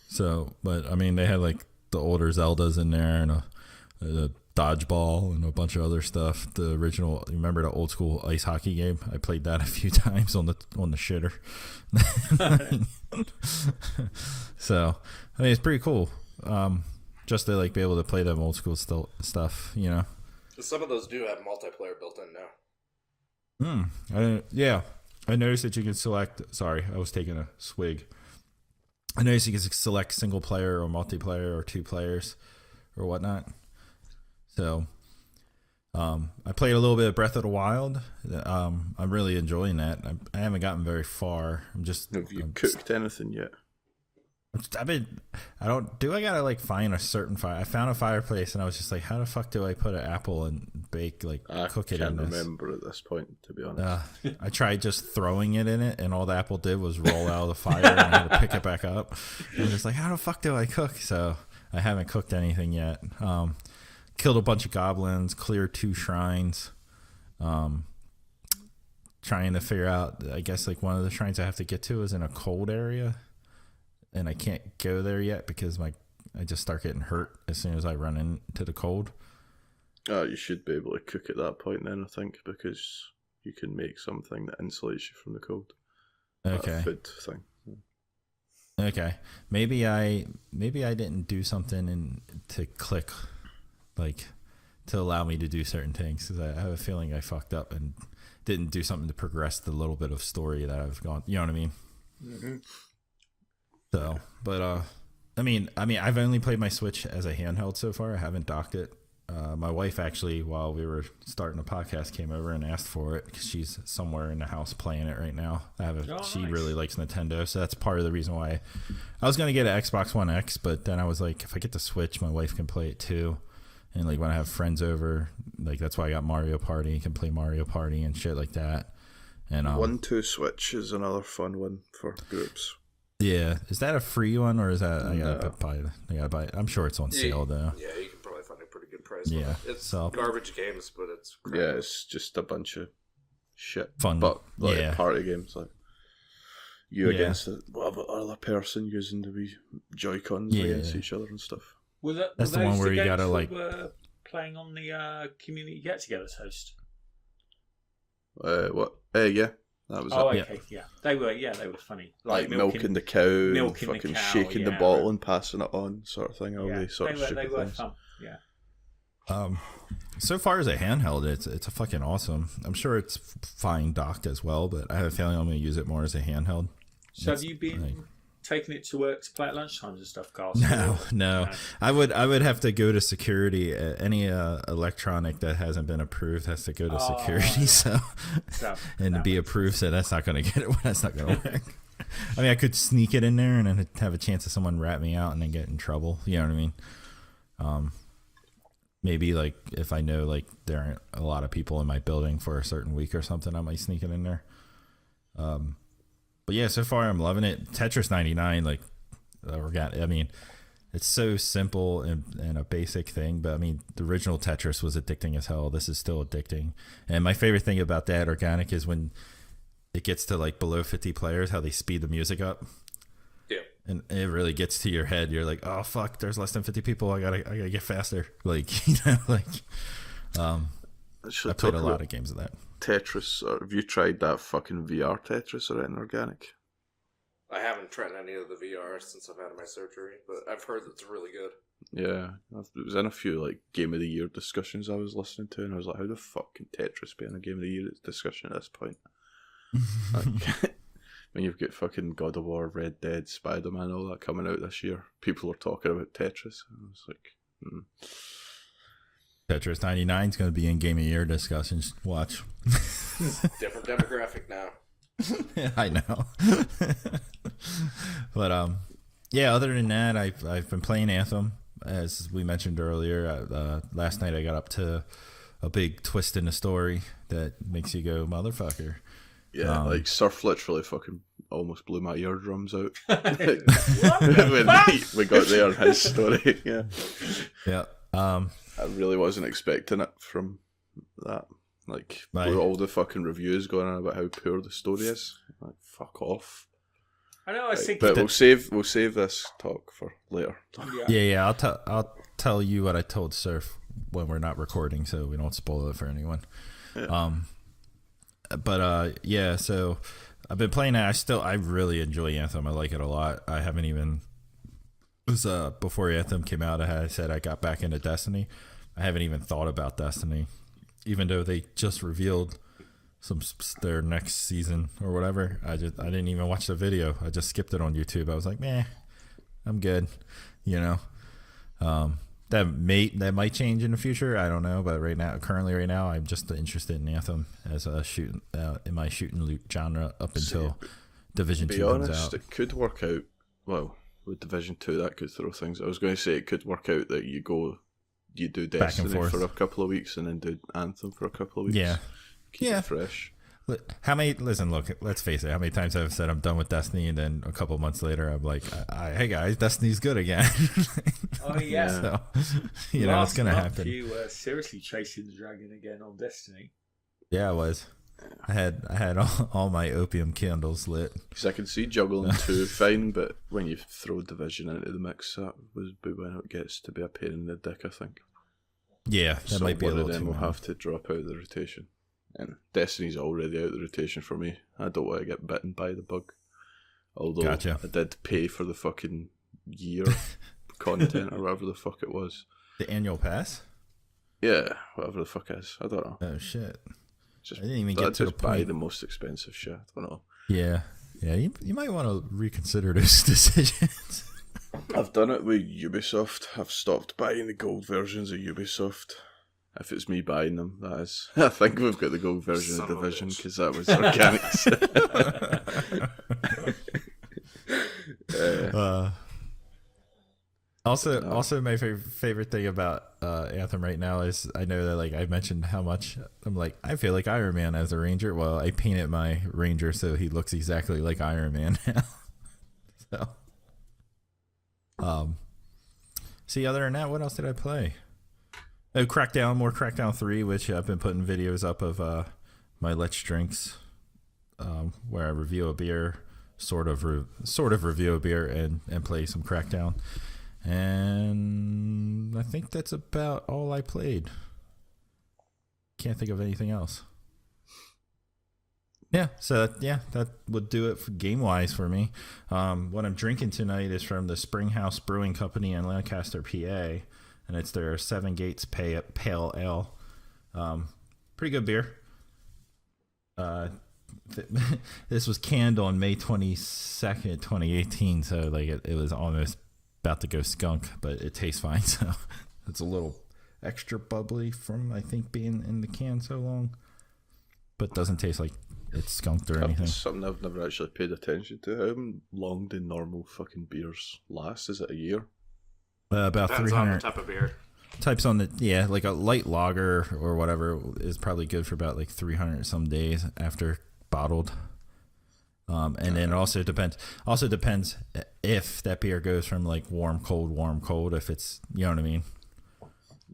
So, but I mean, they had like the older Zeldas in there and a dodgeball and a bunch of other stuff. The original, remember the old school ice hockey game? I played that a few times on the shitter. So, I mean, it's pretty cool. Just to like be able to play them old school stuff, you know. Some of those do have multiplayer built in now. I noticed that you can select. Sorry, I was taking a swig. I noticed you can select single player or multiplayer or 2 players or whatnot. So, I played a little bit of Breath of the Wild. I'm really enjoying that. I haven't gotten very far. Have you cooked anything yet? I gotta like find a certain fire. I found a fireplace and I was just like, how the fuck do I put an apple and bake, like cook it in this? I can't remember at this point, to be honest. I tried just throwing it in it and all the apple did was roll out of the fire and I had to pick it back up. I was just like, how the fuck do I cook? So I haven't cooked anything yet. Killed a bunch of goblins, cleared 2 shrines. Trying to figure out, I guess like one of the shrines I have to get to is in a cold area. And I can't go there yet because I just start getting hurt as soon as I run into the cold. Oh, you should be able to cook at that point then, I think, because you can make something that insulates you from the cold. Okay. Food thing. Okay. Maybe I didn't do something to click, like, to allow me to do certain things, because I have a feeling I fucked up and didn't do something to progress the little bit of story that I've gone. You know what I mean? Mm-hmm. So, but I mean, I've only played my Switch as a handheld so far. I haven't docked it. My wife actually, while we were starting a podcast, came over and asked for it because she's somewhere in the house playing it right now. She really likes Nintendo, so that's part of the reason why I was gonna get an Xbox One X, but then I was like, if I get the Switch, my wife can play it too. And like when I have friends over, like that's why I got Mario Party. You can play Mario Party and shit like that. And 1-2 Switch is another fun one for groups. Yeah, is that a free one or is that I gotta buy it? I'm sure it's on sale though. Yeah, you can probably find a pretty good price. Yeah, it's garbage games, but it's great. Yeah, it's just a bunch of shit fun, but like party games, like you against other person using the wee Joy-Cons against each other and stuff. That's the one where you gotta like playing on the community get-togethers host. What? Yeah. That was okay, yeah. They were funny. Like milking the cow, fucking shaking the bottle and passing it on, sort of thing. All these sort of stupid things. Fun. Yeah. So far as a handheld, it's a fucking awesome. I'm sure it's fine docked as well, but I have a feeling I'm going to use it more as a handheld. So have you been taking it to work to play at lunchtimes and stuff, Carl? No. I would have to go to security. Any electronic that hasn't been approved has to go to security. And to be approved, so that's not going to get it. That's not going to work. I mean, I could sneak it in there and then have a chance of someone rat me out and then get in trouble. You know what I mean? Maybe like if I know like there aren't a lot of people in my building for a certain week or something, I might sneak it in there. But yeah, so far I'm loving it. Tetris 99, like, I mean, it's so simple and a basic thing, but I mean, the original Tetris was addicting as hell. This is still addicting. And my favorite thing about that organic is when it gets to like below 50 players, how they speed the music up. Yeah. And it really gets to your head. You're like, oh fuck, there's less than 50 people. I gotta get faster. Like, you know, like, I played a lot of games of that. Tetris, or have you tried that fucking VR Tetris or anything organic? I haven't tried any of the VR since I've had my surgery, but I've heard it's really good. Yeah, it was in a few like Game of the Year discussions I was listening to, and I was like, how the fuck can Tetris be in a Game of the Year discussion at this point? Like, when you've got fucking God of War, Red Dead, Spider-Man, all that coming out this year, people are talking about Tetris. And I was like, Tetris 99 is going to be in Game of the Year discussions. Watch. Different demographic now. I know. But yeah. Other than that, I've been playing Anthem, as we mentioned earlier. Last night I got up to a big twist in the story that makes you go, motherfucker. Yeah, like Surf literally fucking almost blew my eardrums out What when the we got there in his story. Yeah, Yeah. I really wasn't expecting it from that. Like, Right. all the fucking reviews going on about how poor the story is. Like, fuck off. I know. I was Like, thinking. but we'll save this talk for later. Yeah. I'll tell you what I told Surf when we're not recording, so we don't spoil it for anyone. Yeah. Yeah. So I've been playing it. I really enjoy Anthem. I like it a lot. I haven't even. It was before Anthem came out. I said I got back into Destiny. I haven't even thought about Destiny, even though they just revealed their next season or whatever. I didn't even watch the video. I just skipped it on YouTube. I was like, meh, I'm good. You know, that might change in the future. I don't know, but currently right now, I'm just interested in Anthem as a shooting in my shooting loot genre up until Division 2 comes out. It could work out. Well, with Division 2, that could throw things. I was going to say it could work out that you do Destiny for a couple of weeks and then do Anthem for a couple of weeks. Yeah. Keep it fresh. Look, let's face it. How many times I've said I'm done with Destiny, and then a couple months later, I'm like, hey guys, Destiny's good again. Oh yeah. So, it's going to happen. You were seriously chasing the dragon again on Destiny. Yeah, I was. I had all my opium candles lit. Because I can see juggling 2 fine, but when you throw Division into the mix, that was when it gets to be a pain in the dick, I think. Yeah, that might be a little too then we'll much. have to drop out of the rotation. And Destiny's already out of the rotation for me. I don't want to get bitten by the bug. Although Gotcha. I did pay for the fucking year content or whatever the fuck it was. The annual pass? Yeah, whatever the fuck it is. I don't know. Oh shit! Just, I didn't even get to the buy point. the most expensive shit. I don't know. Yeah. You might want to reconsider those decisions. I've done it with Ubisoft. I've stopped buying the gold versions of Ubisoft. If it's me buying them, that is. I think we've got the gold version Son of of a Division bitch. because that was organics. Also, my favorite thing about Anthem right now is I know that like I mentioned how much I'm like I feel like Iron Man as a Ranger. Well, I painted my Ranger so he looks exactly like Iron Man now. See, other than that, what else did I play? Oh, more Crackdown 3, which I've been putting videos up of my Let's Drinks, where I review a beer, sort of review a beer and play some Crackdown. And I think that's about all I played. Can't think of anything else. Yeah, so that would do it for game-wise for me. What I'm drinking tonight is from the Springhouse Brewing Company in Lancaster, PA, and it's their Seven Gates Pale Ale. Pretty good beer. This was canned on May 22nd, 2018, so like it was almost about to go skunk, but it tastes fine, so it's a little extra bubbly from, I think, being in the can so long, but doesn't taste like it's skunked or anything. That's something I've never actually paid attention to. How long do normal fucking beers last? Is it a year? About Depends 300 on the type of beer. types on the like a light lager or whatever is probably good for about like 300 some days after bottled. And then it also depends if that beer goes from like warm cold, if it's, you know what I mean.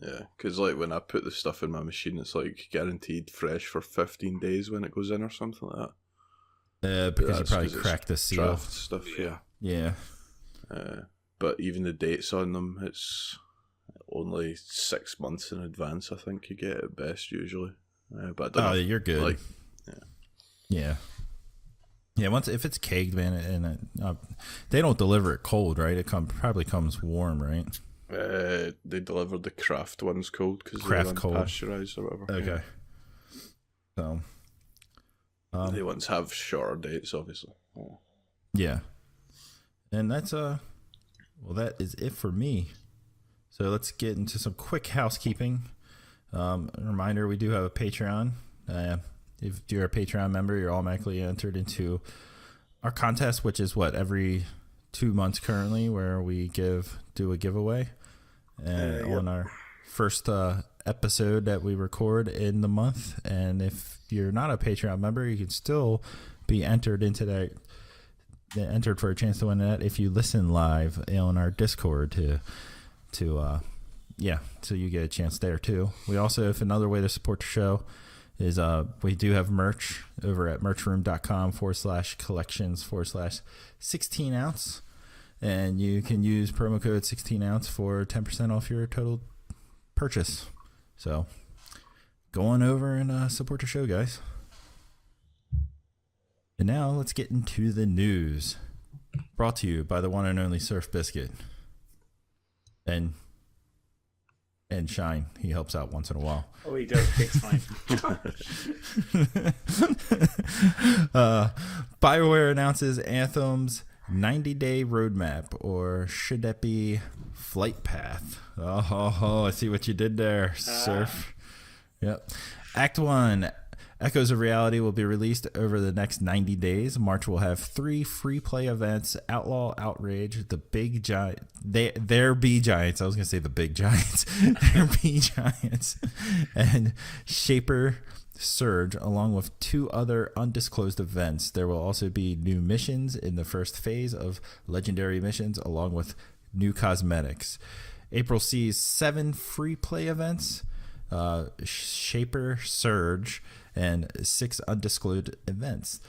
Yeah, because like when I put the stuff in my machine, it's like guaranteed fresh for 15 days when it goes in or something like that. Because you That's probably 'cause it's cracked the seal. Draft stuff, yeah. Yeah. But even the dates on them, it's only 6 months in advance. I think you get at best usually. But I don't know, You're good. Like, yeah. Once if it's kegged, man, and they don't deliver it cold, right? It probably comes warm, right? they delivered the craft ones cold because Craft they're cold. unpasteurized or whatever. Okay. So. They ones have shorter dates, obviously. Yeah. And that's well, that is it for me. So let's get into some quick housekeeping. A reminder, we do have a Patreon. if you're a Patreon member, you're automatically entered into our contest, which is every 2 months currently, where we do a giveaway on our first episode that we record in the month. And if you're not a Patreon member, you can still be entered for a chance to win that if you listen live on our Discord so you get a chance there too. We also, if another way to support the show is we do have merch over at merchroom.com/collections/16 ounce, and you can use promo code 16 ounce for 10% off your total purchase. So go on over and support the show, guys. And now let's get into the news, brought to you by the one and only Surf Biscuit and Shine. He helps out once in a while. Oh, he does big time. BioWare announces Anthem's 90-day roadmap, or should that be flight path? Oh, I see what you did there, Surf. Yep. Act 1. Echoes of Reality will be released over the next 90 days. March will have 3 free play events: Outlaw Outrage, the Big Giant, their Bee Giants. I was going to say the Big Giants, their Bee Giants, and Shaper Surge, along with 2 other undisclosed events. There will also be new missions in the first phase of Legendary Missions, along with new cosmetics. April sees 7 free play events: Shaper Surge, and 6 undisclosed events.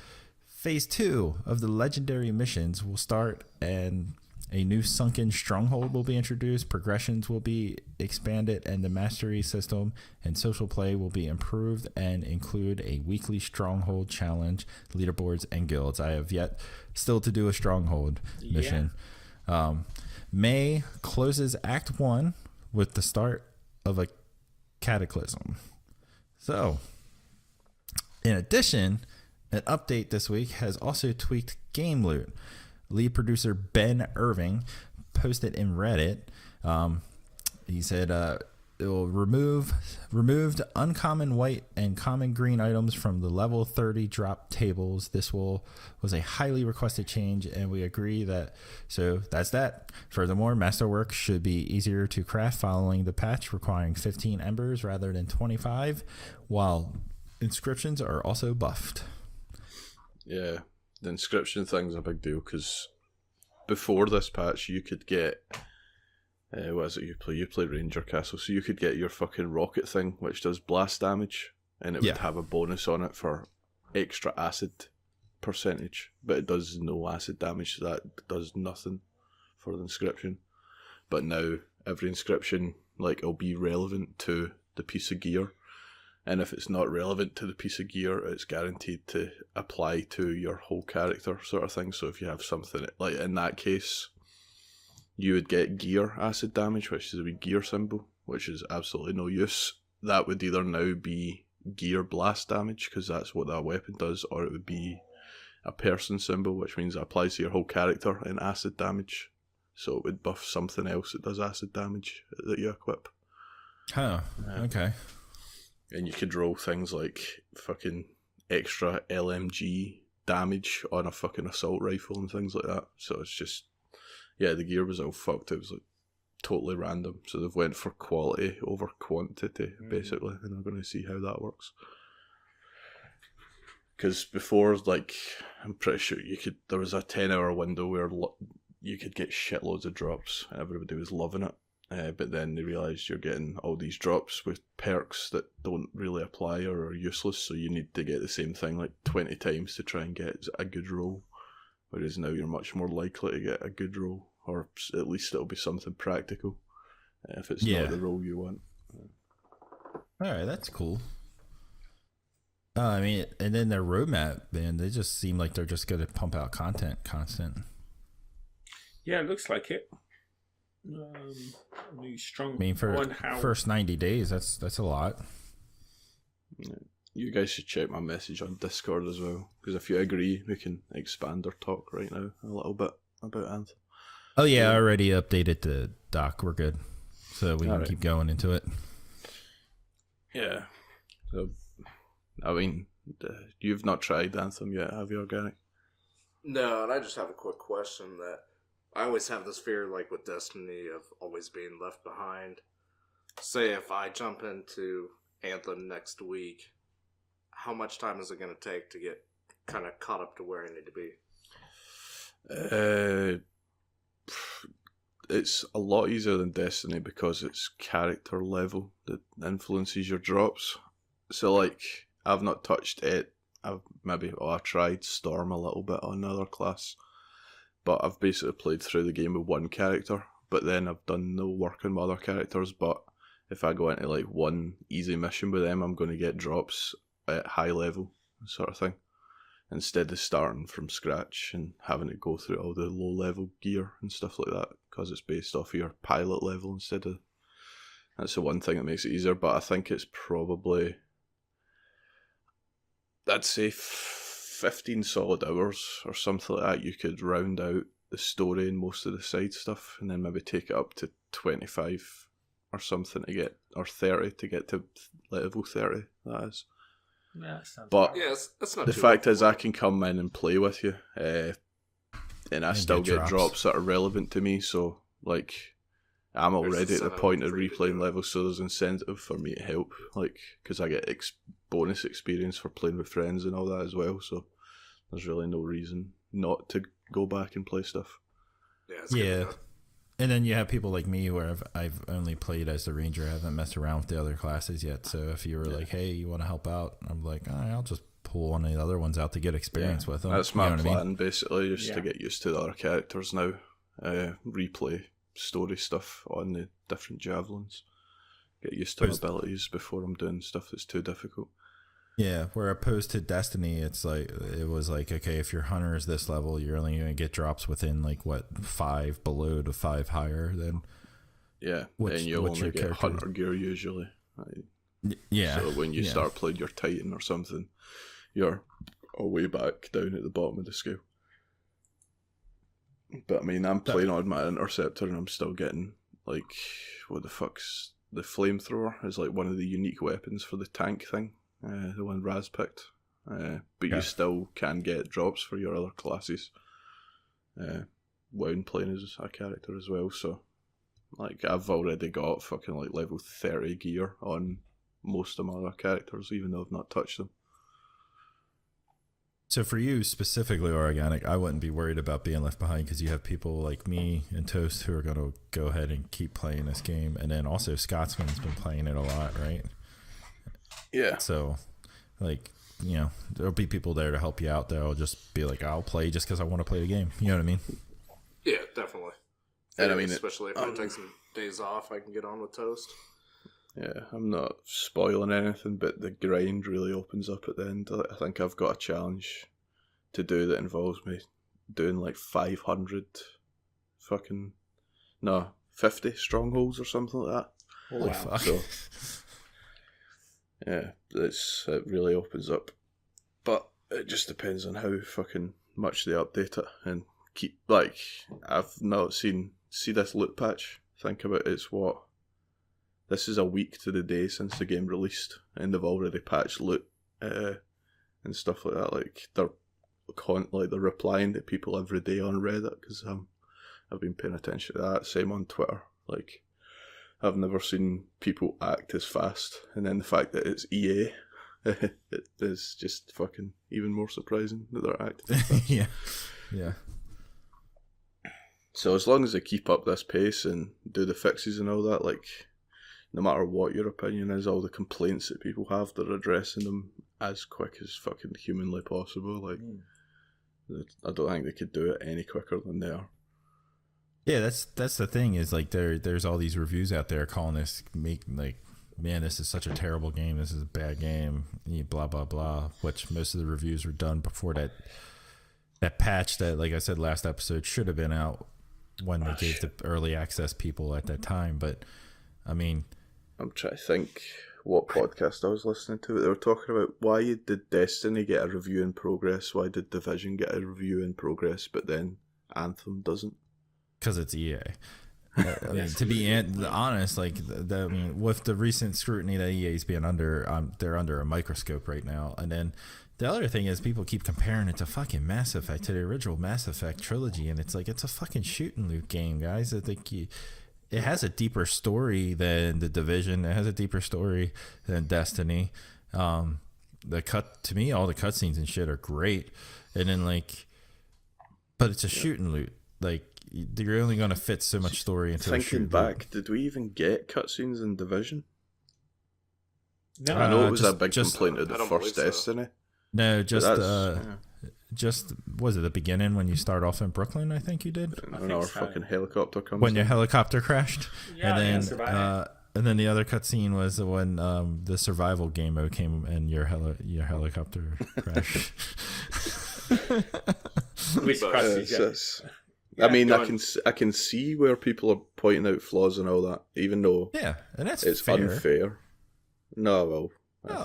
Phase 2 of the Legendary Missions will start, and a new Sunken Stronghold will be introduced. Progressions will be expanded, and the Mastery system and social play will be improved and include a weekly Stronghold challenge, leaderboards, and guilds. I have yet still to do a Stronghold mission. May closes Act 1 with the start of a Cataclysm. So, in addition, an update this week has also tweaked game loot. Lead producer Ben Irving posted in Reddit. He said it will removed uncommon white and common green items from the level 30 drop tables. This was a highly requested change, and we agree that. So that's that. Furthermore, masterwork should be easier to craft following the patch, requiring 15 embers rather than 25, while inscriptions are also buffed. Yeah, the inscription thing's a big deal, because before this patch you could get what is it you play? You play Ranger Castle, so you could get your fucking rocket thing, which does blast damage, and it would have a bonus on it for extra acid percentage, but it does no acid damage, so that does nothing for the inscription. But now every inscription, like, it'll be relevant to the piece of gear, and if it's not relevant to the piece of gear, it's guaranteed to apply to your whole character, sort of thing. So if you have something, like in that case, you would get gear acid damage, which is a wee gear symbol, which is absolutely no use. That would either now be gear blast damage, because that's what that weapon does, or it would be a person symbol, which means it applies to your whole character in acid damage. So it would buff something else that does acid damage that you equip. Oh, okay. And you could roll things like fucking extra LMG damage on a fucking assault rifle and things like that. So it's just, yeah, the gear was all fucked. It was like totally random. So they've went for quality over quantity, basically, and I'm going to see how that works. Because before, like, I'm pretty sure there was a 10-hour window where you could get shitloads of drops, and everybody was loving it. But then they realised you're getting all these drops with perks that don't really apply or are useless, so you need to get the same thing like 20 times to try and get a good roll. Whereas now you're much more likely to get a good roll, or at least it'll be something practical if it's not the roll you want. Alright, that's cool. I mean, and then their roadmap, man, they just seem like they're just going to pump out content constant. Yeah, it looks like it. Strong. I mean, for first 90 days, that's a lot. You guys should check my message on Discord as well, because if you agree, we can expand our talk right now a little bit about Anthem. Oh yeah, I already updated the doc. We're good, so we can keep going into it. Yeah. So, I mean, You've not tried Anthem yet, have you, Organic? No, and I just have a quick question that I always have this fear, like with Destiny, of always being left behind. Say if I jump into Anthem next week, how much time is it going to take to get kind of caught up to where I need to be? It's a lot easier than Destiny because it's character level that influences your drops. So, like, I've not touched it. I tried Storm a little bit on another class, but I've basically played through the game with one character, but then I've done no work on my other characters. But if I go into like one easy mission with them, I'm going to get drops at high level, sort of thing, instead of starting from scratch and having to go through all the low level gear and stuff like that, because it's based off of your pilot level instead of... That's the one thing that makes it easier, but I think it's probably... I'd say 15 solid hours or something like that. You could round out the story and most of the side stuff, and then maybe take it up to 25 or something to get, or 30 to get to level 30, that is. Yeah, but yes, that's not the fact is I can come in and play with you, and I still get drops that are relevant to me, so like I'm already at the point of replaying levels, so there's incentive for me to help, like, because I get bonus experience for playing with friends and all that as well, so there's really no reason not to go back and play stuff. Yeah. And then you have people like me where I've only played as the ranger. I haven't messed around with the other classes yet. So if you were like, hey, you want to help out? I'm like, all right, I'll just pull one of the other ones out to get experience with them. That's my plan, I mean? basically, just to get used to the other characters now. Replay story stuff on the different javelins. Get used to my abilities before I'm doing stuff that's too difficult. Yeah, where opposed to Destiny, it was like, okay, if your hunter is this level, you're only going to get drops within like 5 below to 5 higher. Then and you'll only get hunter gear usually. So when you start playing your Titan or something, you're way back down at the bottom of the scale. But I mean, I'm playing on my Interceptor and I'm still getting like, what the fuck's the flamethrower is like one of the unique weapons for the tank thing. The one Raz picked, but you still can get drops for your other classes when playing as a character as well. So, like, I've already got fucking like level 30 gear on most of my other characters, even though I've not touched them. So for you specifically, Organic, I wouldn't be worried about being left behind because you have people like me and Toast who are going to go ahead and keep playing this game, and then also Scotsman's been playing it a lot, right? Yeah. So, like, you know, there'll be people there to help you out. That'll just be like, I'll play just because I want to play the game. You know what I mean? Yeah, definitely. And I mean, especially if I take some days off, I can get on with Toast. Yeah, I'm not spoiling anything, but the grind really opens up at the end. I think I've got a challenge to do that involves me doing like 500 50 strongholds or something like that. Holy fuck. So, yeah, it really opens up. But it just depends on how fucking much they update it and keep, like, I've not see this loot patch. Think about it, this is a week to the day since the game released, and they've already patched loot and stuff like that. Like, they're replying to people every day on Reddit, because I've been paying attention to that. Same on Twitter. Like, I've never seen people act as fast, and then the fact that it's EA, it is just fucking even more surprising that they're acting as fast. Yeah. So as long as they keep up this pace and do the fixes and all that, like, no matter what your opinion is, all the complaints that people have, they're addressing them as quick as fucking humanly possible. Like, I don't think they could do it any quicker than they are. Yeah, that's the thing, is like there's all these reviews out there calling this, man, this is such a terrible game, this is a bad game, blah blah blah, which most of the reviews were done before that patch that, like I said last episode, should have been out when they gave the early access people at that time. But I mean, I'm trying to think what podcast I was listening to. They were talking about, why did Destiny get a review in progress, why did Division get a review in progress, but then Anthem doesn't? Because it's EA. I mean, to be honest, like I mean, with the recent scrutiny that EA's being under, they're under a microscope right now. And then the other thing is, people keep comparing it to fucking Mass Effect, to the original Mass Effect trilogy, and it's like, it's a fucking shoot and loot game, guys. I think it has a deeper story than The Division. It has a deeper story than Destiny. To me, all the cutscenes and shit are great, and then but it's a shoot and loot. Like, you're only going to fit so much story into the shoot. Thinking back, did we even get cutscenes in Division? No, I know it was a big just complaint of the first Destiny. No, just was it the beginning when you start off in Brooklyn? I think you did. And our fucking helicopter comes. When your helicopter crashed, Yeah, and then the other cutscene was when the survival game mode came and your helicopter crashed. Which crashes? I mean, I can see where people are pointing out flaws and all that, even though and that's it's fair. Unfair. No, well,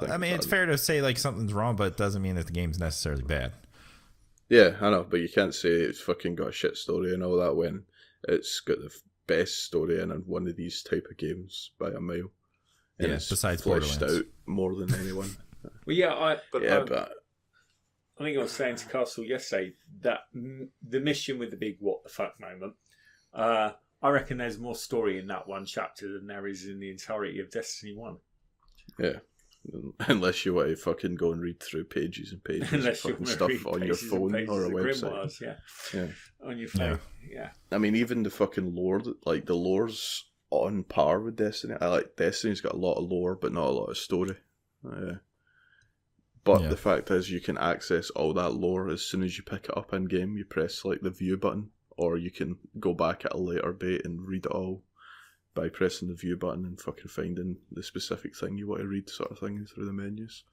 I mean, it's fair to say like something's wrong, but it doesn't mean that the game's necessarily bad. Yeah, I know, but you can't say it's fucking got a shit story and all that when it's got the best story in one of these type of games by a mile. And it's besides fleshed Borderlands out more than anyone. Well, but I think I was saying to Castle yesterday that the mission with the big what the fuck moment, I reckon there's more story in that one chapter than there is in the entirety of Destiny 1. Yeah. Unless you want to fucking go and read through pages and pages of fucking stuff on your phone or a website. Yeah. On your phone, yeah. I mean, even the fucking lore, like the lore's on par with Destiny. I like Destiny's got a lot of lore, but not a lot of story. But the fact is, you can access all that lore as soon as you pick it up in game. You press like the view button, or you can go back at a later date and read it all by pressing the view button and fucking finding the specific thing you want to read, sort of thing, through the menus.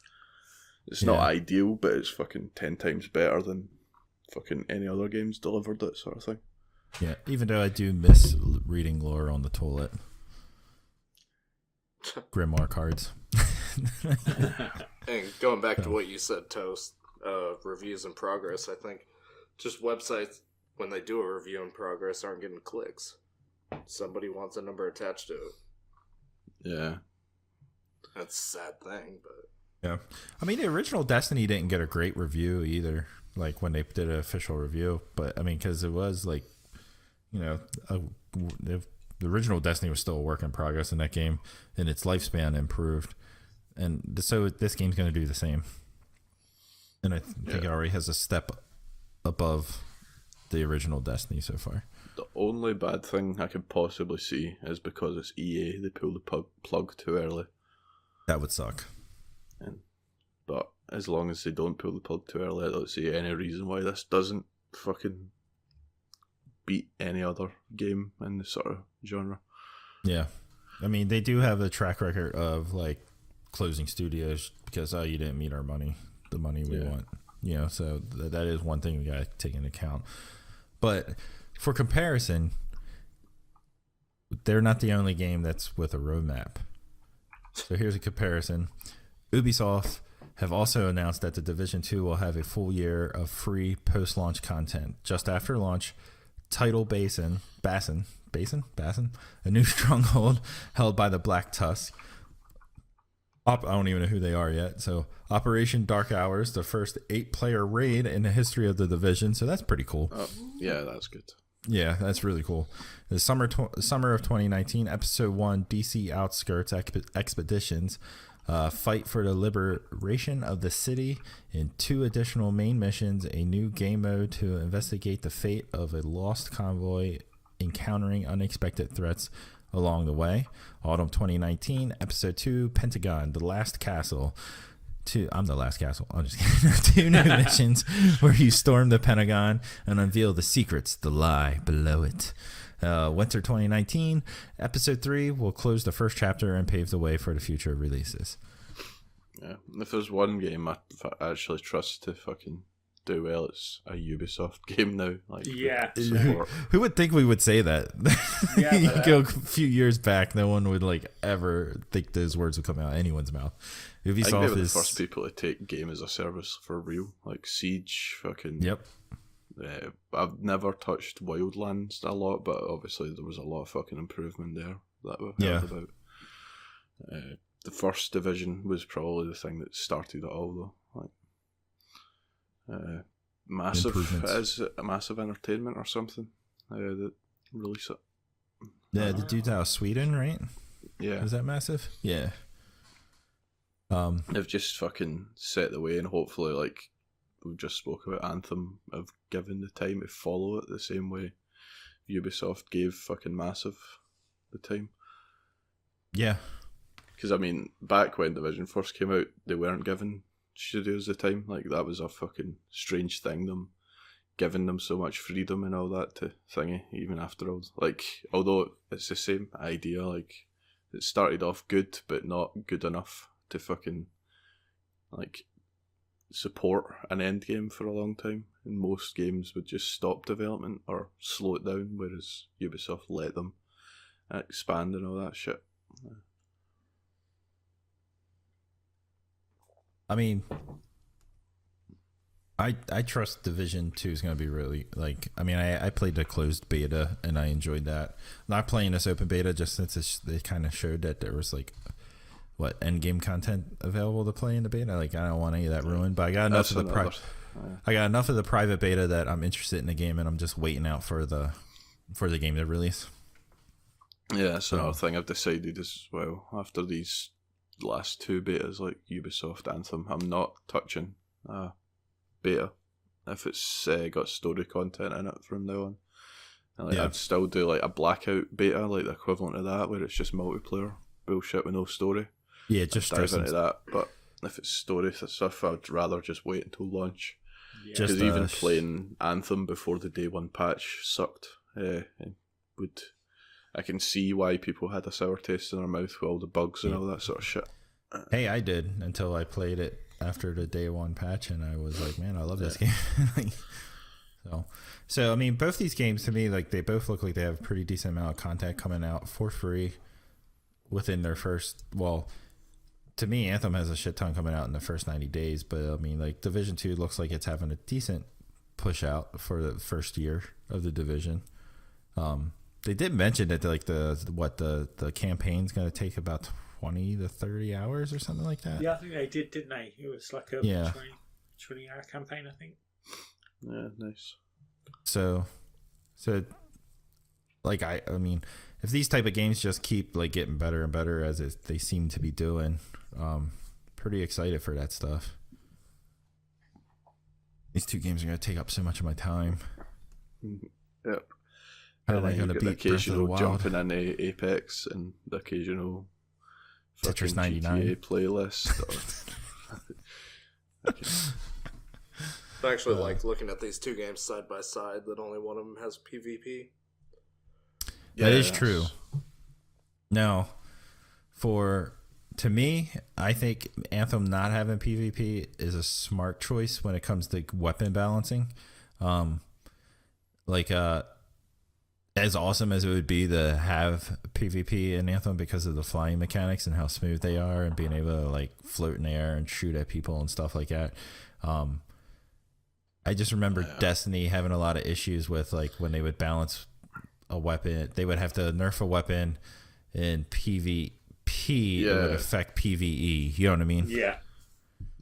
It's not ideal, but it's fucking 10 times better than fucking any other games delivered it, sort of thing. Yeah, even though I do miss reading lore on the toilet. Grimoire cards. And going back to what you said, Toast, reviews in progress, I think just websites, when they do a review in progress, aren't getting clicks. Somebody wants a number attached to it. Yeah. That's a sad thing, but... Yeah. I mean, the original Destiny didn't get a great review either, like when they did an official review. But, I mean, because it was like, you know, the original Destiny was still a work in progress in that game, and its lifespan improved. And so this game's going to do the same. And I think it already has a step above the original Destiny so far. The only bad thing I could possibly see is because it's EA, they pull the plug too early. That would suck. But as long as they don't pull the plug too early, I don't see any reason why this doesn't fucking beat any other game in this sort of genre. Yeah. I mean, they do have a track record of, like, closing studios because, you didn't meet the money we want. You know, so that is one thing we got to take into account. But for comparison, they're not the only game that's with a roadmap. So here's a comparison. Ubisoft have also announced that The Division 2 will have a full year of free post-launch content. Just after launch, Tidal Basin, a new stronghold held by the Black Tusk. I don't even know who they are yet. So Operation Dark Hours, the first 8-player raid in the history of The Division. So that's pretty cool. Yeah, that's good. Yeah, that's really cool. The summer of 2019, Episode 1, DC Outskirts Expeditions, fight for the liberation of the city, and 2 additional main missions, a new game mode to investigate the fate of a lost convoy, encountering unexpected threats along the way. Autumn 2019, Episode 2, Pentagon, The Last Castle. I'm the last castle. I'm just kidding. 2 new missions where you storm the Pentagon and unveil the secrets, the lie below it. Winter 2019, Episode 3 will close the first chapter and pave the way for the future releases. Yeah, if there's one game I actually trust to fucking do well, it's a Ubisoft game now. Like, who would think we would say that? Yeah, you go a few years back, no one would like ever think those words would come out of anyone's mouth. Ubisoft I think they were the first people to take game as a service for real, like Siege, fucking I've never touched Wildlands a lot, but obviously there was a lot of fucking improvement there that we've heard about. The first Division was probably the thing that started it all, though. Like, massive, is it a massive entertainment or something? That release it. Yeah, the dude's out of Sweden, right? Yeah. Is that massive? Yeah. They've just fucking set the way, and hopefully, like we just spoke about Anthem, have given the time to follow it the same way Ubisoft gave fucking Massive the time. Yeah. Because, I mean, back when Division first came out, they weren't giving studios the time. Like, that was a fucking strange thing, them giving them so much freedom and all that to thingy, even after all. Like, although it's the same idea, like, it started off good, but not good enough to fucking, like, support an end game for a long time. And most games would just stop development or slow it down, whereas Ubisoft let them expand and all that shit. I mean, I trust Division 2 is going to be really, like, I mean, I played the closed beta and I enjoyed that. Not playing this open beta just since they kind of showed that there was, like, what, end game content available to play in the beta. Like, I don't want any of that ruined, but I got enough of the private beta that I'm interested in the game, and I'm just waiting out for the game to release. Yeah, that's another thing I've decided as well. After these last two betas, like Ubisoft Anthem, I'm not touching beta if it's got story content in it from now on. And, like, I'd still do like a Blackout beta, like the equivalent of that, where it's just multiplayer bullshit with no story. Yeah, just dive into that. But if it's story stuff, I'd rather just wait until launch. Because even playing Anthem before the day one patch sucked. I can see why people had a sour taste in their mouth with all the bugs and all that sort of shit. Hey, I did until I played it after the day one patch, and I was like, man, I love this game. So I mean, both these games to me, like, they both look like they have a pretty decent amount of content coming out for free within their first. Well, to me, Anthem has a shit ton coming out in the first 90 days, but I mean, like, Division 2 looks like it's having a decent push out for the first year of the Division. They did mention that, like, the campaign's going to take about 20 to 30 hours or something like that. Yeah, I think they did, didn't they? It was like a 20-hour campaign, I think. Yeah, nice. So, like, I mean, if these type of games just keep, like, getting better and better as they seem to be doing, pretty excited for that stuff. These two games are going to take up so much of my time. Yep. How am I going to beat Breath of the Wild? Jumping into Apex and the occasional Tetris 99 GTA playlist. I actually like looking at these two games side by side, that only one of them has PvP. That is true. Now, to me, I think Anthem not having PvP is a smart choice when it comes to weapon balancing. As awesome as it would be to have PvP in Anthem because of the flying mechanics and how smooth they are and being able to, like, float in the air and shoot at people and stuff like that. I just remember Destiny having a lot of issues with, like, when they would balance a weapon, they would have to nerf a weapon in PvP. It would affect PvE. You know what I mean? Yeah.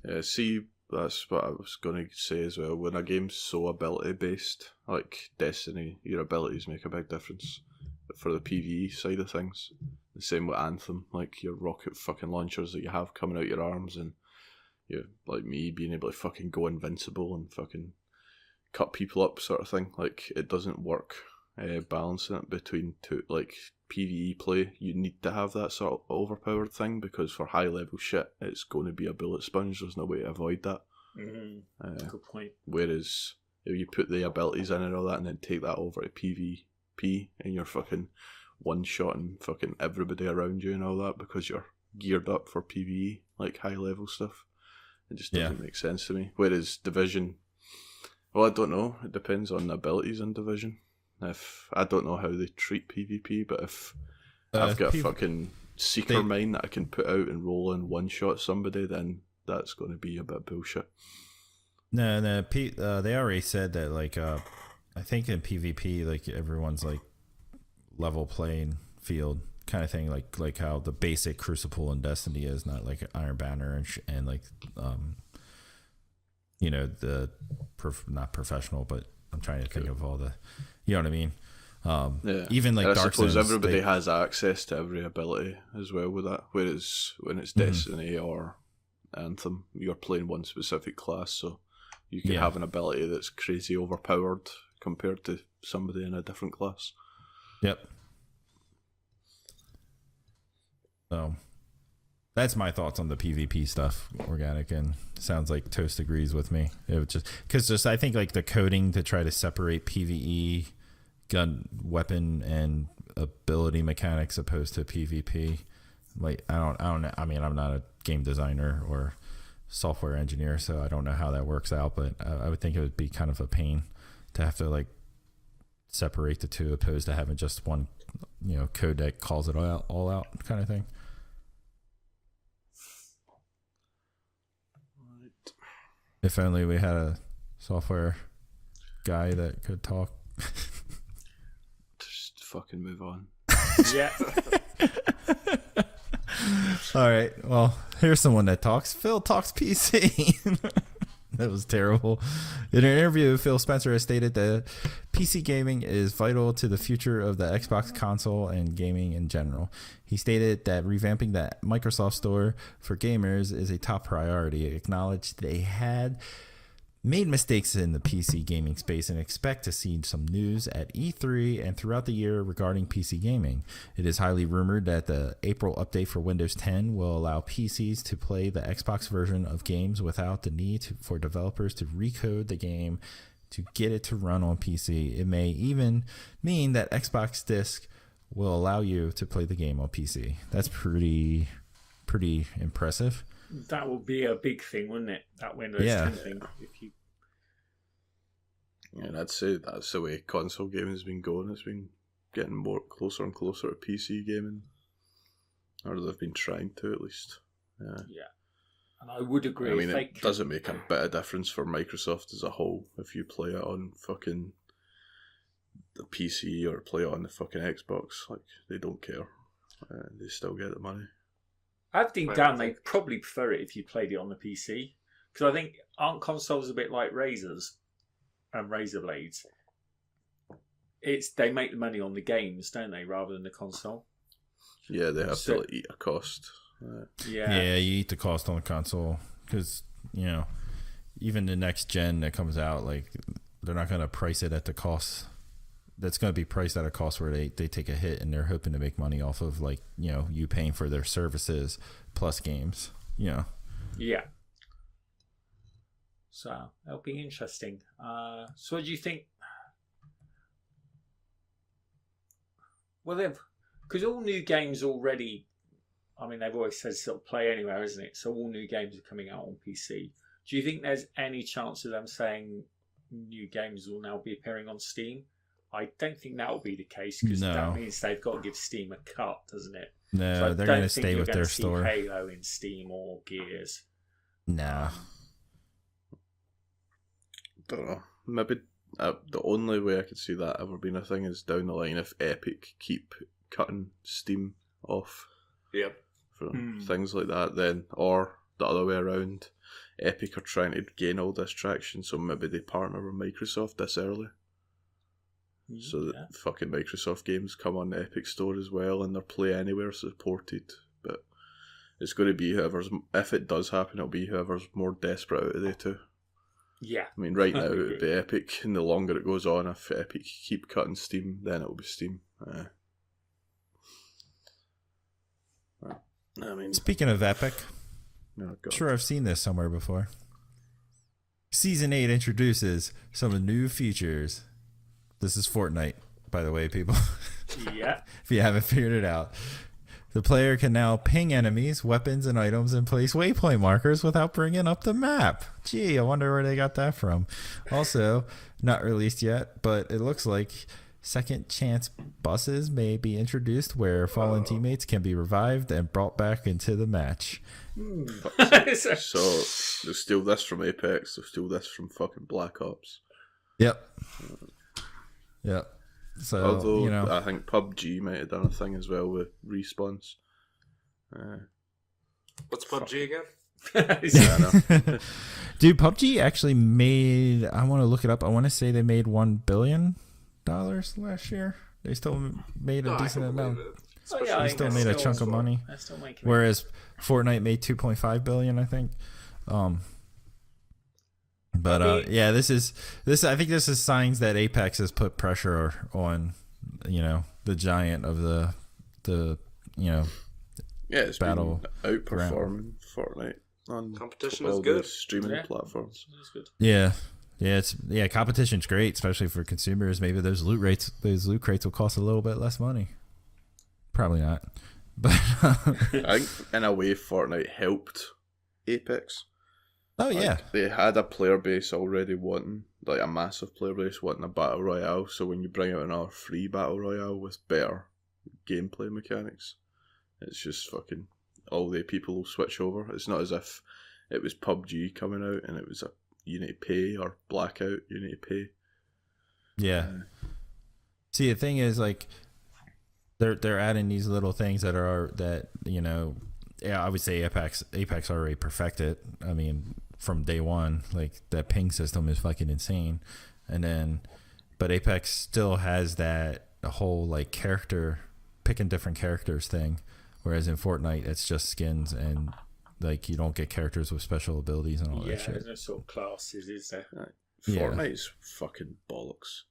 Yeah, see, that's what I was going to say as well. When a game's so ability based, like Destiny, your abilities make a big difference. But for the PvE side of things, the same with Anthem, like your rocket fucking launchers that you have coming out your arms, and you, like me, being able to fucking go invincible and fucking cut people up, sort of thing. Like, it doesn't work balancing it between two, like, PvE play. You need to have that sort of overpowered thing, because for high level shit, it's going to be a bullet sponge. There's no way to avoid that. Good point. Whereas if you put the abilities in and all that, and then take that over to PvP, and you're fucking one-shotting fucking everybody around you and all that, because you're geared up for PvE, like high level stuff, it just doesn't make sense to me. Whereas Division, well, I don't know. It depends on the abilities in Division. If I don't know how they treat PvP, but if I've got a fucking seeker mine that I can put out and roll in one shot somebody, then that's going to be a bit bullshit. No. They already said that, like, I think in PvP, like, everyone's like level playing field kind of thing, like how the basic Crucible in Destiny is, not like Iron Banner and like the not professional, but I'm trying to think of all the, you know what I mean. Even like and I Dark suppose Souls, everybody has access to every ability as well with that. Whereas when it's Destiny or Anthem, you're playing one specific class, so you can have an ability that's crazy overpowered compared to somebody in a different class. Yep. So that's my thoughts on the PvP stuff, organic, and sounds like Toast agrees with me. It was because I think like the coding to try to separate PvE, gun, weapon, and ability mechanics opposed to PvP. Like I don't know. I mean, I'm not a game designer or software engineer, so I don't know how that works out. But I would think it would be kind of a pain to have to like separate the two, opposed to having just one, code that calls it all out kind of thing. If only we had a software guy that could talk. Just fucking move on. Yeah. All right. Well, here's someone that talks. Phil talks PC. That was terrible. In an interview, Phil Spencer has stated that PC gaming is vital to the future of the Xbox console and gaming in general. He stated that revamping the Microsoft Store for gamers is a top priority. He acknowledged they had made mistakes in the PC gaming space and expect to see some news at E3 and throughout the year regarding PC gaming. It is highly rumored that the April update for Windows 10 will allow PCs to play the Xbox version of games without the need for developers to recode the game to get it to run on PC. It may even mean that Xbox Disc will allow you to play the game on PC. That's pretty impressive. That would be a big thing, wouldn't it? That Windows 10 thing. If you... Yeah, I'd say that's the way console gaming has been going. It's been getting more closer and closer to PC gaming, or they've been trying to at least. Yeah, and I would agree. I mean, it doesn't make a bit of difference for Microsoft as a whole if you play it on fucking the PC or play it on the fucking Xbox. Like, they don't care. They still get the money. I've deep down they probably prefer it if you played it on the PC, because I think aren't consoles a bit like razors and razor blades? They make the money on the games, don't they, rather than the console? Yeah, they have to eat a cost. Yeah, you eat the cost on the console because even the next gen that comes out, like they're not going to price it at the cost. That's going to be priced at a cost where they take a hit and they're hoping to make money off of you paying for their services plus games. Yeah. So that'll be interesting. So what do you think? Well, because all new games already, I mean, they've always said sort of play anywhere, isn't it? So all new games are coming out on PC. Do you think there's any chance of them saying new games will now be appearing on Steam? I don't think that will be the case because that means they've got to give Steam a cut, doesn't it? No, so they're going to stay with their store. Halo in Steam or Gears. Nah. Don't know. Maybe the only way I could see that ever being a thing is down the line if Epic keep cutting Steam off. Yep. For things like that, then, or the other way around, Epic are trying to gain all this traction, so maybe they partner with Microsoft this early. So that fucking Microsoft games come on the Epic Store as well, and they're Play Anywhere supported. But it's going to be whoever's, if it does happen, it'll be whoever's more desperate out of the two. Yeah. I mean, right now it would be Epic, and the longer it goes on, if Epic keep cutting Steam, then it'll be Steam. I mean, speaking of Epic, sure I've seen this somewhere before. Season 8 introduces some new features. This is Fortnite, by the way, people. Yeah. If you haven't figured it out. The player can now ping enemies, weapons, and items and place waypoint markers without bringing up the map. Gee, I wonder where they got that from. Also, not released yet, but it looks like second chance buses may be introduced where fallen teammates can be revived and brought back into the match. So they'll steal this from Apex, they'll steal this from fucking Black Ops. Yep. So, although I think PUBG might have done a thing as well with respawns. What's PUBG again? Yeah, I know. Dude, PUBG actually made, I want to look it up, I want to say they made $1 billion last year. They still made a decent amount. They still made a chunk of money. Whereas Fortnite made $2.5 billion, I think. I think this is signs that Apex has put pressure on, the giant of the it's battle been outperforming Fortnite on competition all is good. the streaming platforms. It's good. Yeah, competition's great, especially for consumers. Maybe those loot crates will cost a little bit less money. Probably not, but I think in a way Fortnite helped Apex. Oh yeah, they had a player base already wanting, like a massive player base wanting a battle royale. So when you bring out another free battle royale with better gameplay mechanics, it's just fucking all the people will switch over. It's not as if it was PUBG coming out and it was you need to pay, or Blackout you need to pay. Yeah. See, the thing is, like, they're adding these little things that I would say Apex already perfected. I mean, from day one, like, that ping system is fucking insane. But Apex still has that whole, like, picking different characters thing, whereas in Fortnite it's just skins, and like you don't get characters with special abilities and all that shit. There's no sort of classes, is there? Fortnite's fucking bollocks.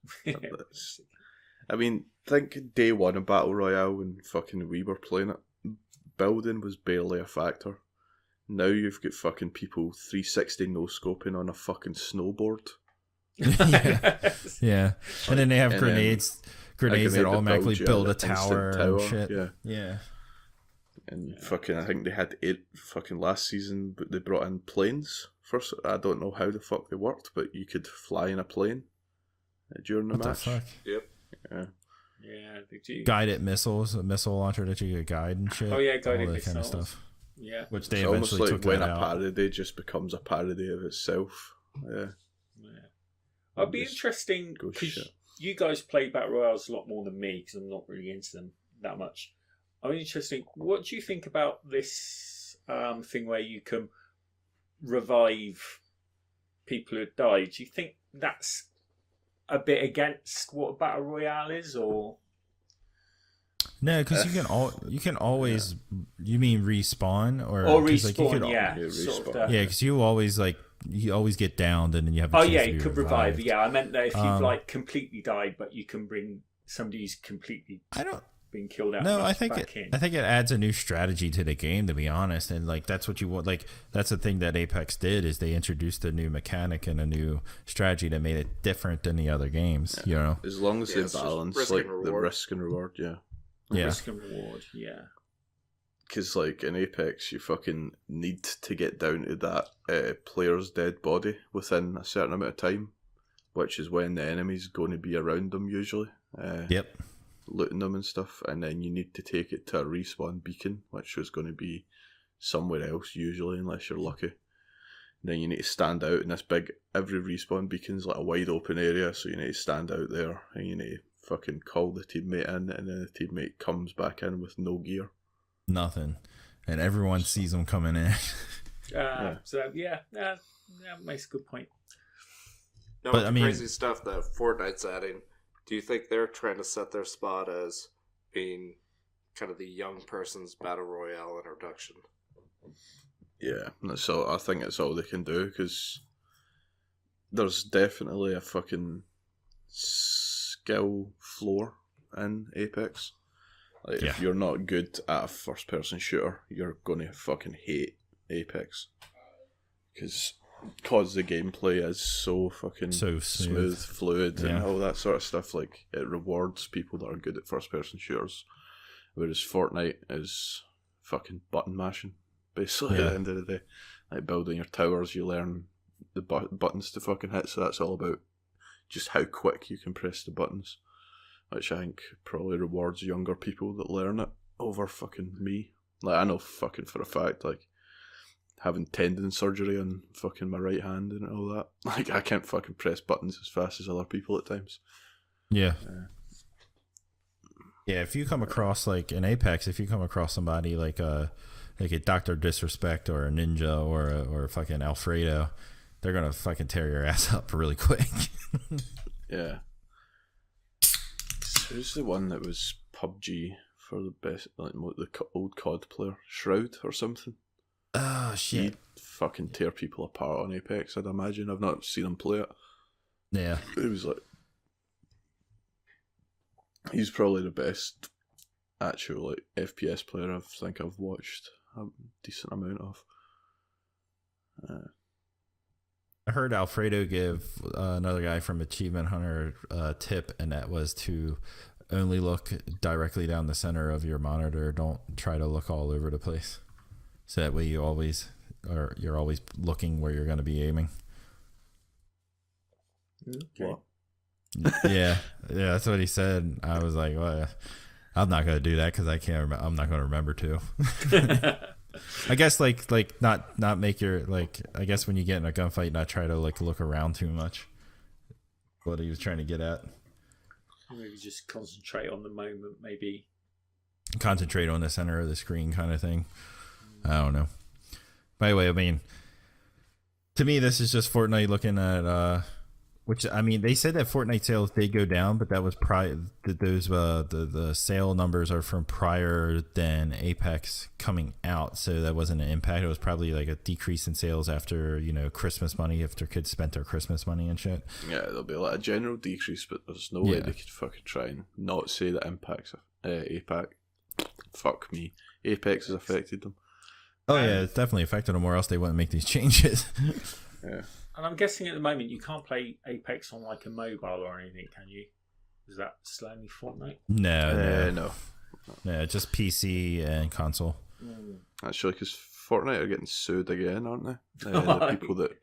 I mean, think day one of Battle Royale when fucking we were playing it, building was barely a factor. Now you've got fucking people 360 no-scoping on a fucking snowboard. Yeah. And then they have grenades that automatically build a tower and shit. Yeah. And fucking, I think they had 8 fucking last season, but they brought in planes. First, I don't know how the fuck they worked, but you could fly in a plane during the match. The fuck? Yep. Yeah. Guided missiles, a missile launcher that you could guide and shit. Oh yeah, guided all that missiles. kind of stuff. Yeah. Which they it's eventually almost like took when that a out. parody just becomes a parody of itself. Yeah. It'd be interesting because you guys play Battle Royales a lot more than me, because I'm not really into them that much. I'm interested. What do you think about this thing where you can revive people who died? Do you think that's a bit against what a Battle Royale is, or? No, because you can always. You mean respawn or respawn? Respawn. Sort of because you always get downed and then you have. You could revive. Yeah, I meant that if you've like completely died, but you can bring somebody who's completely. Been killed out. No, I think it adds a new strategy to the game, to be honest, and like that's what you want. Like that's the thing that Apex did, is they introduced a new mechanic and a new strategy that made it different than the other games. As long as they balance like the risk and reward. Risk and reward. Yeah. Because like in Apex, you fucking need to get down to that player's dead body within a certain amount of time, which is when the enemy's going to be around them usually. Yep. Looting them and stuff, and then you need to take it to a respawn beacon, which is going to be somewhere else usually, unless you're lucky. And then you need to stand out in this every respawn beacon's like a wide open area, so you need to stand out there and you need to fucking call the teammate in, and then the teammate comes back in with no gear. Nothing. And everyone sees them coming in. So that makes a good point. Now, but the crazy stuff that Fortnite's adding, do you think they're trying to set their spot as being kind of the young person's battle royale introduction? Yeah, so I think it's all they can do, because there's definitely a fucking skill floor in Apex. Like, if you're not good at a first-person shooter, you're going to fucking hate Apex. Because the gameplay is so fucking smooth, fluid, and all that sort of stuff. Like, it rewards people that are good at first-person shooters. Whereas Fortnite is fucking button mashing, basically, at the end of the day. Like, building your towers, you learn the buttons to fucking hit, so that's all about just how quick you can press the buttons. which I think probably rewards younger people that learn it over fucking me. Like, I know fucking for a fact, like, having tendon surgery on fucking my right hand and all that. Like, I can't fucking press buttons as fast as other people at times. Yeah. Yeah, if you come across, like, in Apex, if you come across somebody like a Dr. Disrespect or a Ninja or a fucking Alfredo, they're gonna fucking tear your ass up really quick. Yeah. Who's the one that was PUBG for the best, like, the old COD player? Shroud or something? Oh, shit. He'd fucking tear people apart on Apex, I'd imagine. I've not seen him play it. Yeah. It was like... He's probably the best actual, like, FPS player I think I've watched a decent amount of. I heard Alfredo give another guy from Achievement Hunter a tip, and that was to only look directly down the center of your monitor. Don't try to look all over the place. So that way you're always looking where you're going to be aiming. Okay. What? Yeah, that's what he said. I was like, well, I'm not going to do that because I can't. I'm not going to remember to. I guess like not make your, like, I guess when you get in a gunfight, not try to like look around too much. What he was trying to get at. Maybe just concentrate on the moment. Maybe Concentrate on the center of the screen, kind of thing. I don't know. By the way, I mean, to me, this is just Fortnite looking at. Which, I mean, they said that Fortnite sales did go down, but that was the sale numbers are from prior than Apex coming out, so that wasn't an impact. It was probably like a decrease in sales after, Christmas money, after kids spent their Christmas money and shit. Yeah, there'll be like a general decrease, but there's no way they could fucking try and not say that Apex. Fuck me. Apex has affected them. Oh yeah, it's definitely affected them, or else they wouldn't make these changes. Yeah. And I'm guessing at the moment you can't play Apex on like a mobile or anything, can you? Is that still only Fortnite? No. Just PC and console. Actually, because Fortnite are getting sued again, aren't they? The people that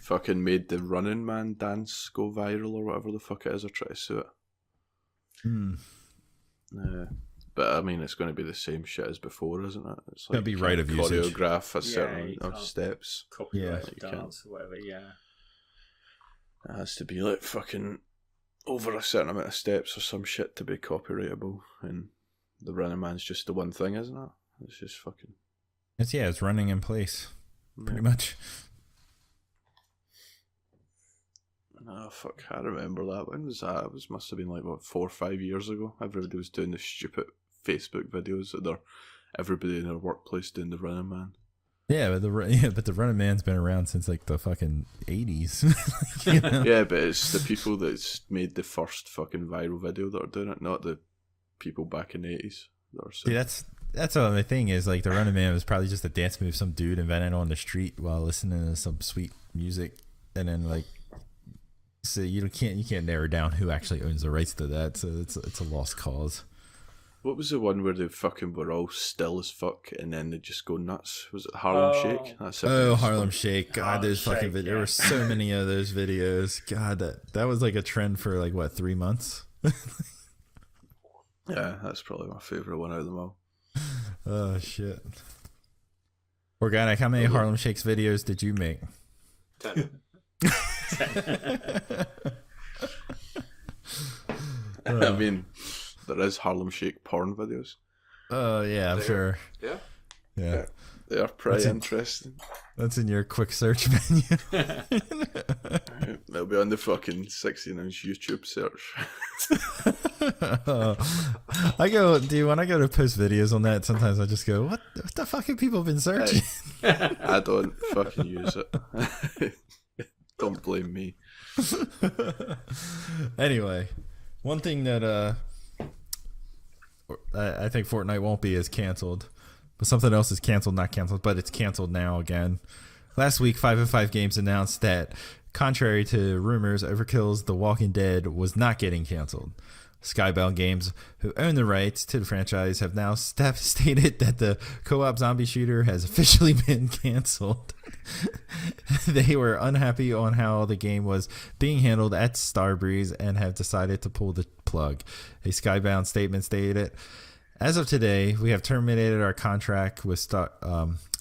fucking made the Running Man dance go viral or whatever the fuck it is are trying to sue it. But I mean, it's going to be the same shit as before, isn't it? It's like, it'll be right of usage. Choreograph a certain steps. Copyright dance or whatever, yeah. It has to be like fucking over a certain amount of steps or some shit to be copyrightable, and the Running Man's just the one thing, isn't it? It's just fucking... It's running in place, pretty much. Oh, fuck, I remember that. When was that? It must have been like, 4 or 5 years ago. Everybody was doing the stupid Facebook videos of everybody in their workplace doing the Running Man. Yeah, but the Running Man's been around since like the fucking 80s. Yeah, but it's the people that's made the first fucking viral video that are doing it, not the people back in the 80s. See, that's what the thing is. Like, the Running Man was probably just a dance move some dude invented on the street while listening to some sweet music, and then like. So you can't narrow down who actually owns the rights to that. So it's a lost cause. What was the one where they fucking were all still as fuck and then they just go nuts? Was it Harlem Shake? That's it. Harlem Shake. God, those fucking videos. There were so many of those videos. God, that was like a trend for like what, 3 months? Yeah, that's probably my favourite one out of them all. Oh shit. Organic, how many Harlem Shakes videos did you make? 10. I mean, there is Harlem Shake porn videos. Oh yeah, I'm sure. Yeah, they are pretty interesting. That's in your quick search menu. They'll be on the fucking 16-inch YouTube search. When I go to post videos on that, sometimes I just go, what the fuck have people been searching? I don't fucking use it. Don't blame me. Anyway, one thing that I think Fortnite won't be is canceled, but something else is canceled, not canceled, but it's canceled now again. Last week, 505 Games announced that, contrary to rumors, Overkill's The Walking Dead was not getting canceled. Skybound Games, who own the rights to the franchise, have now stated that the co-op zombie shooter has officially been canceled. They were unhappy on how the game was being handled at Starbreeze and have decided to pull the plug. A Skybound statement stated, "As of today, we have terminated our contract with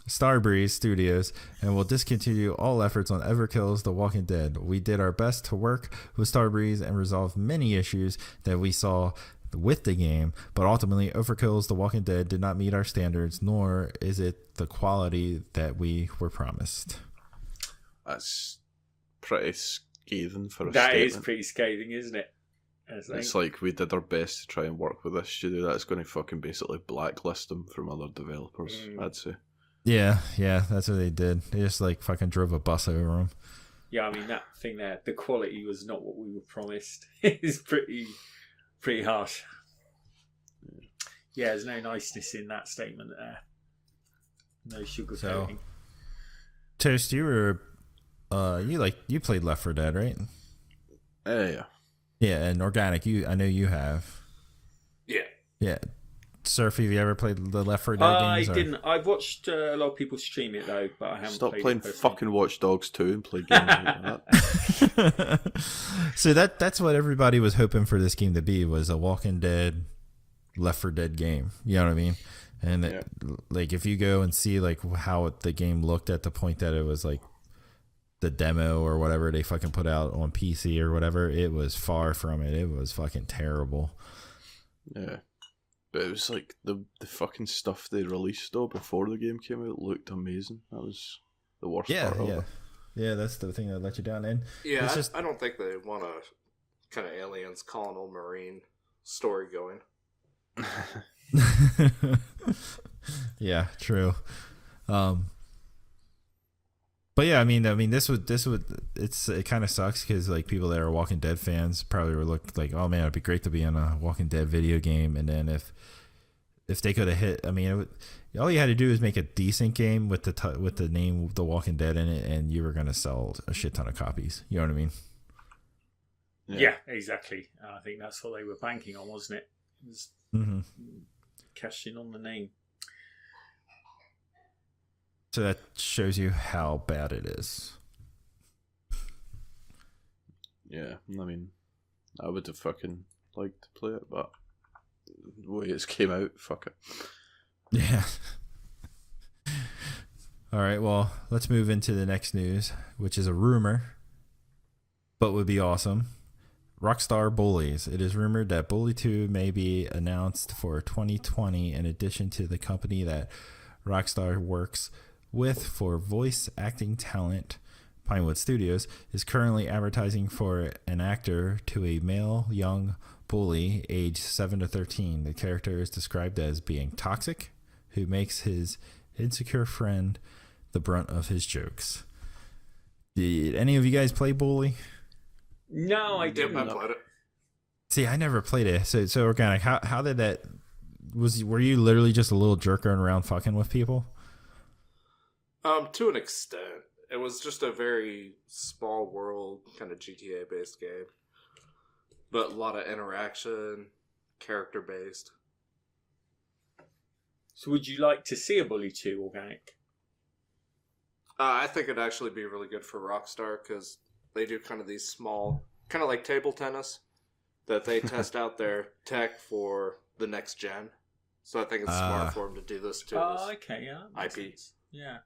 Starbreeze Studios and will discontinue all efforts on Everkill's The Walking Dead. We did our best to work with Starbreeze and resolve many issues that we saw with the game, but ultimately Overkill's The Walking Dead did not meet our standards, nor is it the quality that we were promised." That's pretty scathing for a That statement. is pretty scathing, isn't it? It's like we did our best to try and work with this studio. That's going to fucking basically blacklist them from other developers, I'd say. Yeah, that's what they did. They just like fucking drove a bus over them. Yeah, I mean, that thing there, the quality was not what we were promised. It's pretty harsh. Yeah, there's no niceness in that statement there. No sugarcoating. Toast, you were, you played Left 4 Dead, right? Yeah. Yeah, and Organic, I know you have. Yeah. Yeah. Surf, have you ever played the Left 4 Dead games? I didn't. I've watched a lot of people stream it though, but I haven't. Stop played playing it personally. fucking Watch Dogs 2 and play games like that. So that's what everybody was hoping for this game to be, was a Walking Dead, Left 4 Dead game. You know what I mean? And like if you go and see like how the game looked at the point that it was like the demo or whatever they fucking put out on PC or whatever, it was far from it. It was fucking terrible. Yeah. But it was like the fucking stuff they released though before the game came out looked amazing. That was the worst part of it. Yeah, that's the thing that let you down. And Yeah, it's just, I don't think they want a kind of aliens colonial marine story going. yeah, true. But yeah, I mean, this would it kind of sucks because like people that are Walking Dead fans probably were like, oh man, it'd be great to be in a Walking Dead video game, and then if they could have hit, I mean, all you had to do is make a decent game with the name The Walking Dead in it, and you were gonna sell a shit ton of copies. You know what I mean? Yeah, exactly. I think that's what they were banking on, wasn't it? It was cashing on the name. So that shows you how bad it is. Yeah, I mean, I would have fucking liked to play it, but the way it's came out, fuck it. Yeah. All right, well, let's move into the next news, which is a rumor, but would be awesome. Rockstar Bullies. It is rumored that Bully 2 may be announced for 2020 in addition to the company that Rockstar works with for voice acting talent. Pinewood Studios is currently advertising for an actor to a male young bully aged 7 to 13. The character is described as being toxic, who makes his insecure friend the brunt of his jokes. Did any of you guys play Bully? No, I didn't. I played it. See, I never played it. So Organic, how did that... Were you literally just a little jerk going around fucking with people? To an extent. It was just a very small world, kind of GTA-based game. But a lot of interaction, character-based. So would you like to see a Bully 2 Organic? I think it'd actually be really good for Rockstar, because they do kind of these small, kind of like table tennis, that they test out their tech for the next gen. So I think it's smart for them to do this too. Okay, yeah. IP. Sense. Yeah.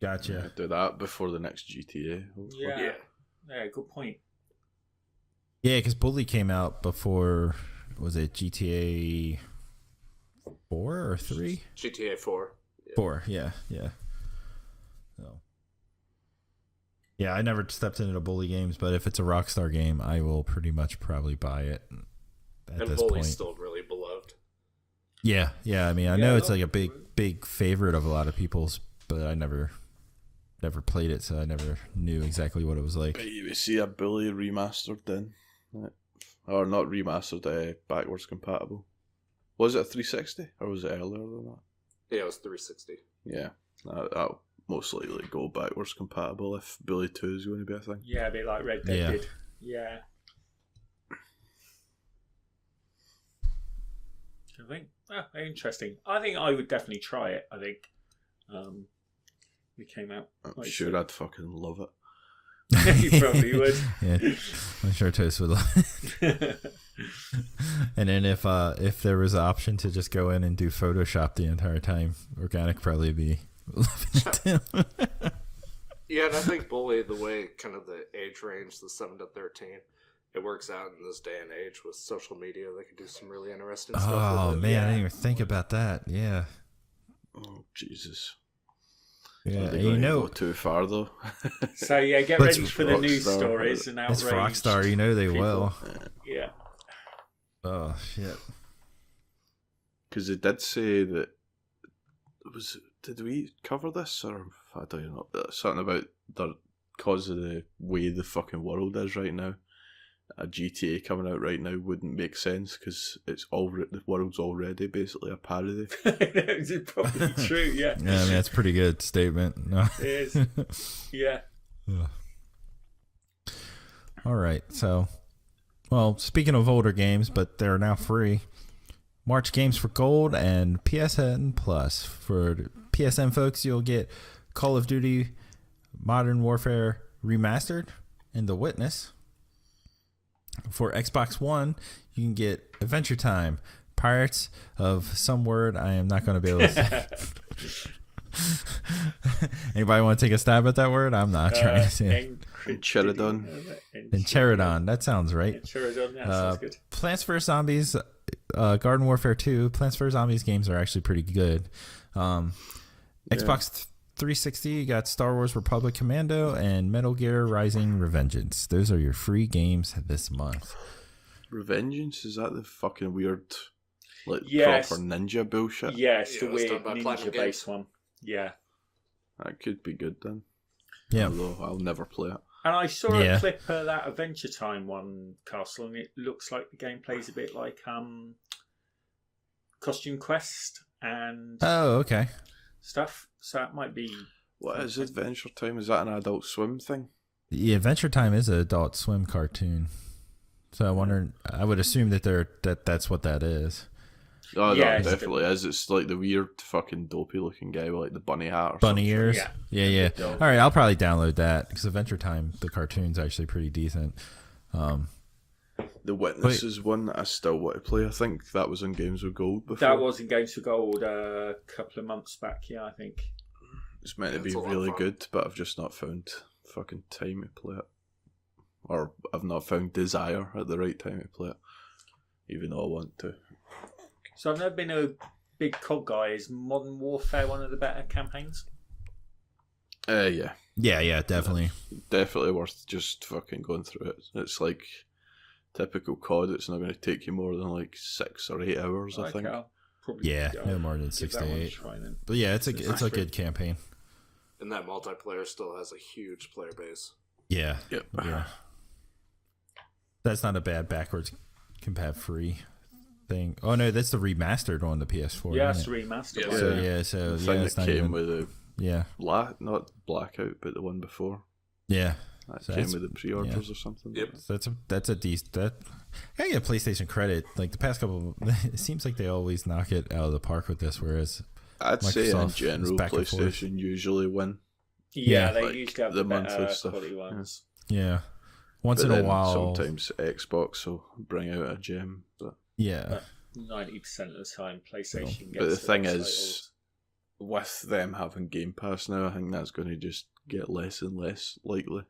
Gotcha. Do that before the next GTA. Hopefully. Yeah, good point. Yeah, because Bully came out before, was it GTA 4 or 3? GTA 4. Yeah. 4, yeah. So. Yeah, I never stepped into Bully games, but if it's a Rockstar game, I will pretty much probably buy it at And this Bully's point. still really beloved. Yeah. I mean, I know it's like a big favorite of a lot of people's, but I never played it, so I never knew exactly what it was like. But you see a Bully remastered then. Or not remastered, backwards compatible. Was it a 360? Or was it earlier than that? Yeah, it was 360. Yeah. That'll most likely go backwards compatible if Bully 2 is going to be a thing. Yeah, a bit like Red Dead did. Yeah. I think, interesting. I think I would definitely try it. I think it came out. I'm sure I'd fucking love it. You probably would. Yeah, I'm sure Toast would love it. And then if there was an option to just go in and do Photoshop the entire time, Organic probably be loving it too. Yeah, and I think Bully, the way kind of the age range, the 7 to 13, it works out in this day and age with social media. They could do some really interesting stuff. Oh with it. man, I didn't even think about that. Yeah. Oh Jesus. Yeah, They you might know, go too far though. So yeah, get That's ready for the news Rockstar. stories and it's outraged. Rockstar. You know they people. will. Yeah. Oh shit. Because they did say that did we cover this or I don't know something about because of the way the fucking world is right now. A GTA coming out right now wouldn't make sense because the world's already basically a parody. It's probably true. Yeah. Yeah, I mean that's a pretty good statement. No. It is. Yeah. All right, so, well, speaking of older games, but they're now free. March games for Gold and PSN Plus. For PSN folks, you'll get Call of Duty Modern Warfare Remastered and The Witness. For Xbox One, you can get Adventure Time, Pirates of some word I am not going to be able to say. Anybody want to take a stab at that word? I'm not trying to say it. Encheridon. Encheridon, that sounds right. Encheridon, that sounds good. Plants vs. Zombies, Garden Warfare 2, Plants vs. Zombies games are actually pretty good. Xbox 360, you got Star Wars Republic Commando and Metal Gear Rising Revengeance. Those are your free games this month. Revengeance? Is that the fucking weird, Yes. proper ninja bullshit? Yeah, it's the Yeah, it's weird done by Platinum ninja-based one. Yeah. That could be good then. Yeah. Although I'll never play it. And I saw Yeah. a clip of that Adventure Time one, Castle, and it looks like the gameplay's a bit like Costume Quest and Oh, okay. stuff. So it might be. What is Adventure Time? Is that an Adult Swim thing? The Adventure Time is an Adult Swim cartoon. So I wonder, I would assume that that's what that is. Oh, Yeah, that it's definitely is. It's like the weird fucking dopey looking guy with like the bunny hat or Bunny something. ears? Yeah. Yeah. Yeah. All right, I'll probably download that because Adventure Time, the cartoon's actually pretty decent. The Witness is one that I still want to play. I think that was on Games with Gold before. That was in Games for Gold a couple of months back, yeah, I think. It's meant to be It's a lot of really fun. good, but I've just not found fucking time to play it. Or I've not found desire at the right time to play it. Even though I want to. So I've never been a big COD guy. Is Modern Warfare one of the better campaigns? Yeah. Yeah, definitely. Definitely worth just fucking going through it. It's like typical COD, it's not going to take you more than like 6 or 8 hours, I think. I'll probably Yeah, go no more than give 6 that to one a 8. try then. But yeah, it's a Free. good campaign. And that multiplayer still has a huge player base. Yeah. Yep. Yeah. That's not a bad backwards compat free thing. Oh no, that's the remastered on the PS4. Yeah, it's isn't it? remastered. Yeah. one. So The thing it's that not came even, with the yeah. not Blackout, but the one before. Yeah. That So came that's- with the pre-orders or something. Yep. So that's a decent. That I get PlayStation credit. Like the past couple, it seems like they always knock it out of the park with this. Whereas I'd say in Microsoft is general, back and forth. PlayStation usually win. Yeah, Yeah. they Like used to have the the better monthly stuff, quality yeah. ones. yeah, once But in a then while, sometimes Xbox will bring out a gem. But 90% of the time, PlayStation gets But the thing best is, with them having Game Pass now, I think that's going to just get less and less likely.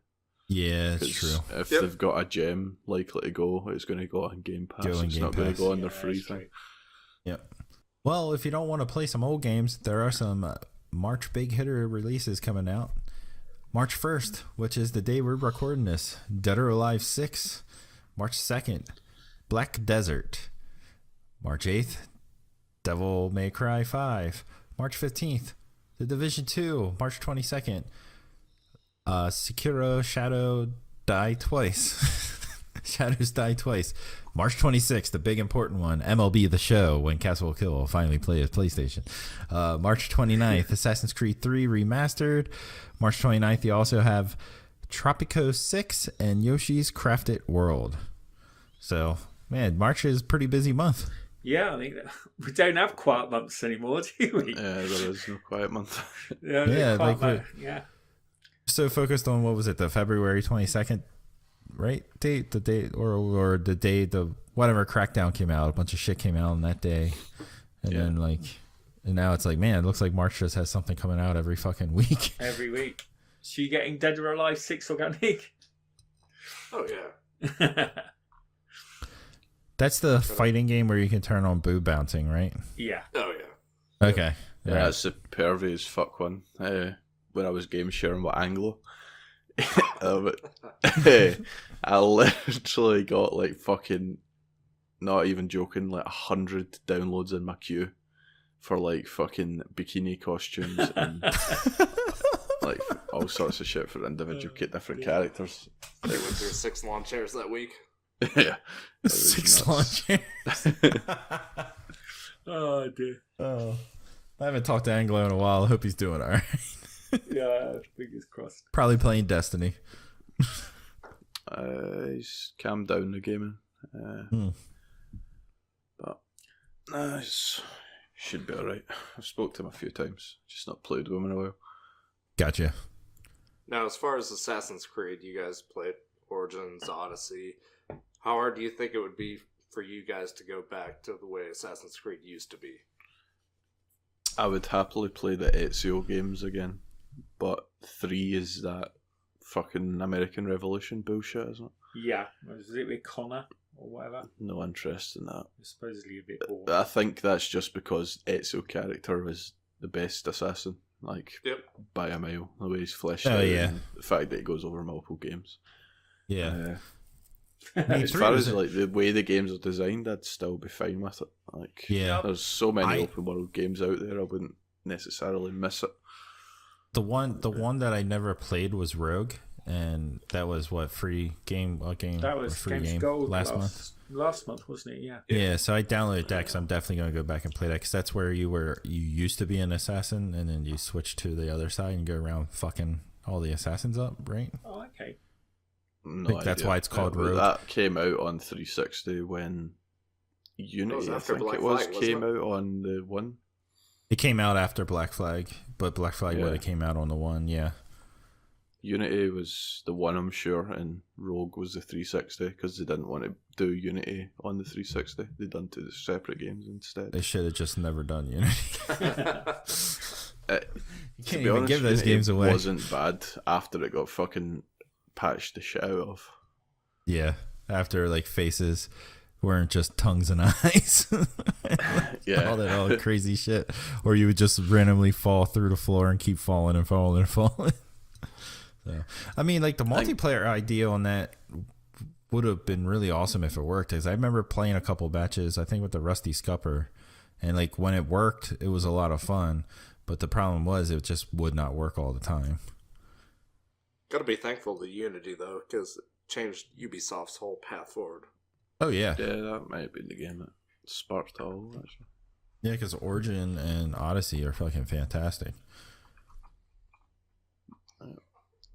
yeah, it's 'Cause true. If Yep. they've got a gem likely to go, it's going to go on Game Pass. Go on It's Game not going Pass. to go on Yeah, their free that's thing. true. Yep. Well, if you don't want to play some old games, there are some March big hitter releases coming out. March 1st, which is the day we're recording this, Dead or Alive 6. March 2nd, Black Desert. March 8th, Devil May Cry 5. March 15th, The Division 2. March 22nd, Sekiro Shadow Die Twice. Shadows Die Twice. March 26th, the big important one, MLB The Show, when Castle Will Kill will finally play at PlayStation. March 29th, Assassin's Creed 3 Remastered. March 29th, you also have Tropico 6 and Yoshi's Crafted World. So, man, March is a pretty busy month. Yeah, I think that we don't have quiet months anymore, do we? Yeah, there is no quiet month. Yeah, like yeah. So focused on, what was it, the February 22nd, right? Date, the date, or the day the whatever Crackdown came out. A bunch of shit came out on that day, and then and now it's like, man, it looks like March just has something coming out every fucking week. Every week. So you getting Dead or Alive 6 organic? Oh yeah. That's the fighting game where you can turn on boob bouncing, right? Yeah. Oh yeah. Okay. Yeah, that's the pervy as fuck one. When I was game sharing with Anglo, I literally got like fucking, not even joking, like 100 downloads in my queue for like fucking bikini costumes and like all sorts of shit for individual different characters. They went through 6 lawn chairs that week. Yeah, 6 launch. Oh dear. Oh, I haven't talked to Anglo in a while. I hope he's doing all right. Yeah, fingers crossed. Probably playing Destiny. He's calmed down the gaming, but should be alright. I've spoke to him a few times, just not played with him in a while. Gotcha. Now, as far as Assassin's Creed, you guys played Origins, Odyssey. How hard do you think it would be for you guys to go back to the way Assassin's Creed used to be? I would happily play the Ezio games again, but 3 is that fucking American Revolution bullshit, isn't it? Yeah. Was it with Connor or whatever? No interest in that. It's supposedly a bit boring. I think that's just because Ezio character was the best assassin, like by a mile. The way he's fleshed out, and the fact that he goes over multiple games. Yeah. As far as like the way the games are designed, I'd still be fine with it. Like, there's so many open world games out there, I wouldn't necessarily miss it. The one that I never played was Rogue, and that was what, free game? That was free Games game Gold last month. Last month, wasn't it? Yeah. Yeah, so I downloaded that because I'm definitely going to go back and play that, because that's where you used to be an assassin, and then you switch to the other side and go around fucking all the assassins up, right? Oh, okay. No I think that's idea. why it's called Rogue. That came out on 360 when Unity, I think it was, came out on the 1. It came out after Black Flag, but Black Flag would have came out on the 1, yeah. Unity was the 1, I'm sure, and Rogue was the 360, because they didn't want to do Unity on the 360. They done 2 separate games instead. They should have just never done Unity. You can't even honest, give those Unity games away. It wasn't bad after it got fucking patched the shit out of. Yeah, after like faces weren't just tongues and eyes. Yeah, all crazy shit, or you would just randomly fall through the floor and keep falling and falling and falling. So, I mean, like the multiplayer idea on that would have been really awesome if it worked. Because I remember playing a couple batches, I think with the Rusty Scupper, and like when it worked, it was a lot of fun. But the problem was it just would not work all the time. Gotta be thankful to Unity, though, because it changed Ubisoft's whole path forward. Oh, yeah. Yeah, that might have been the game that sparked all, actually. Yeah, because Origin and Odyssey are fucking fantastic.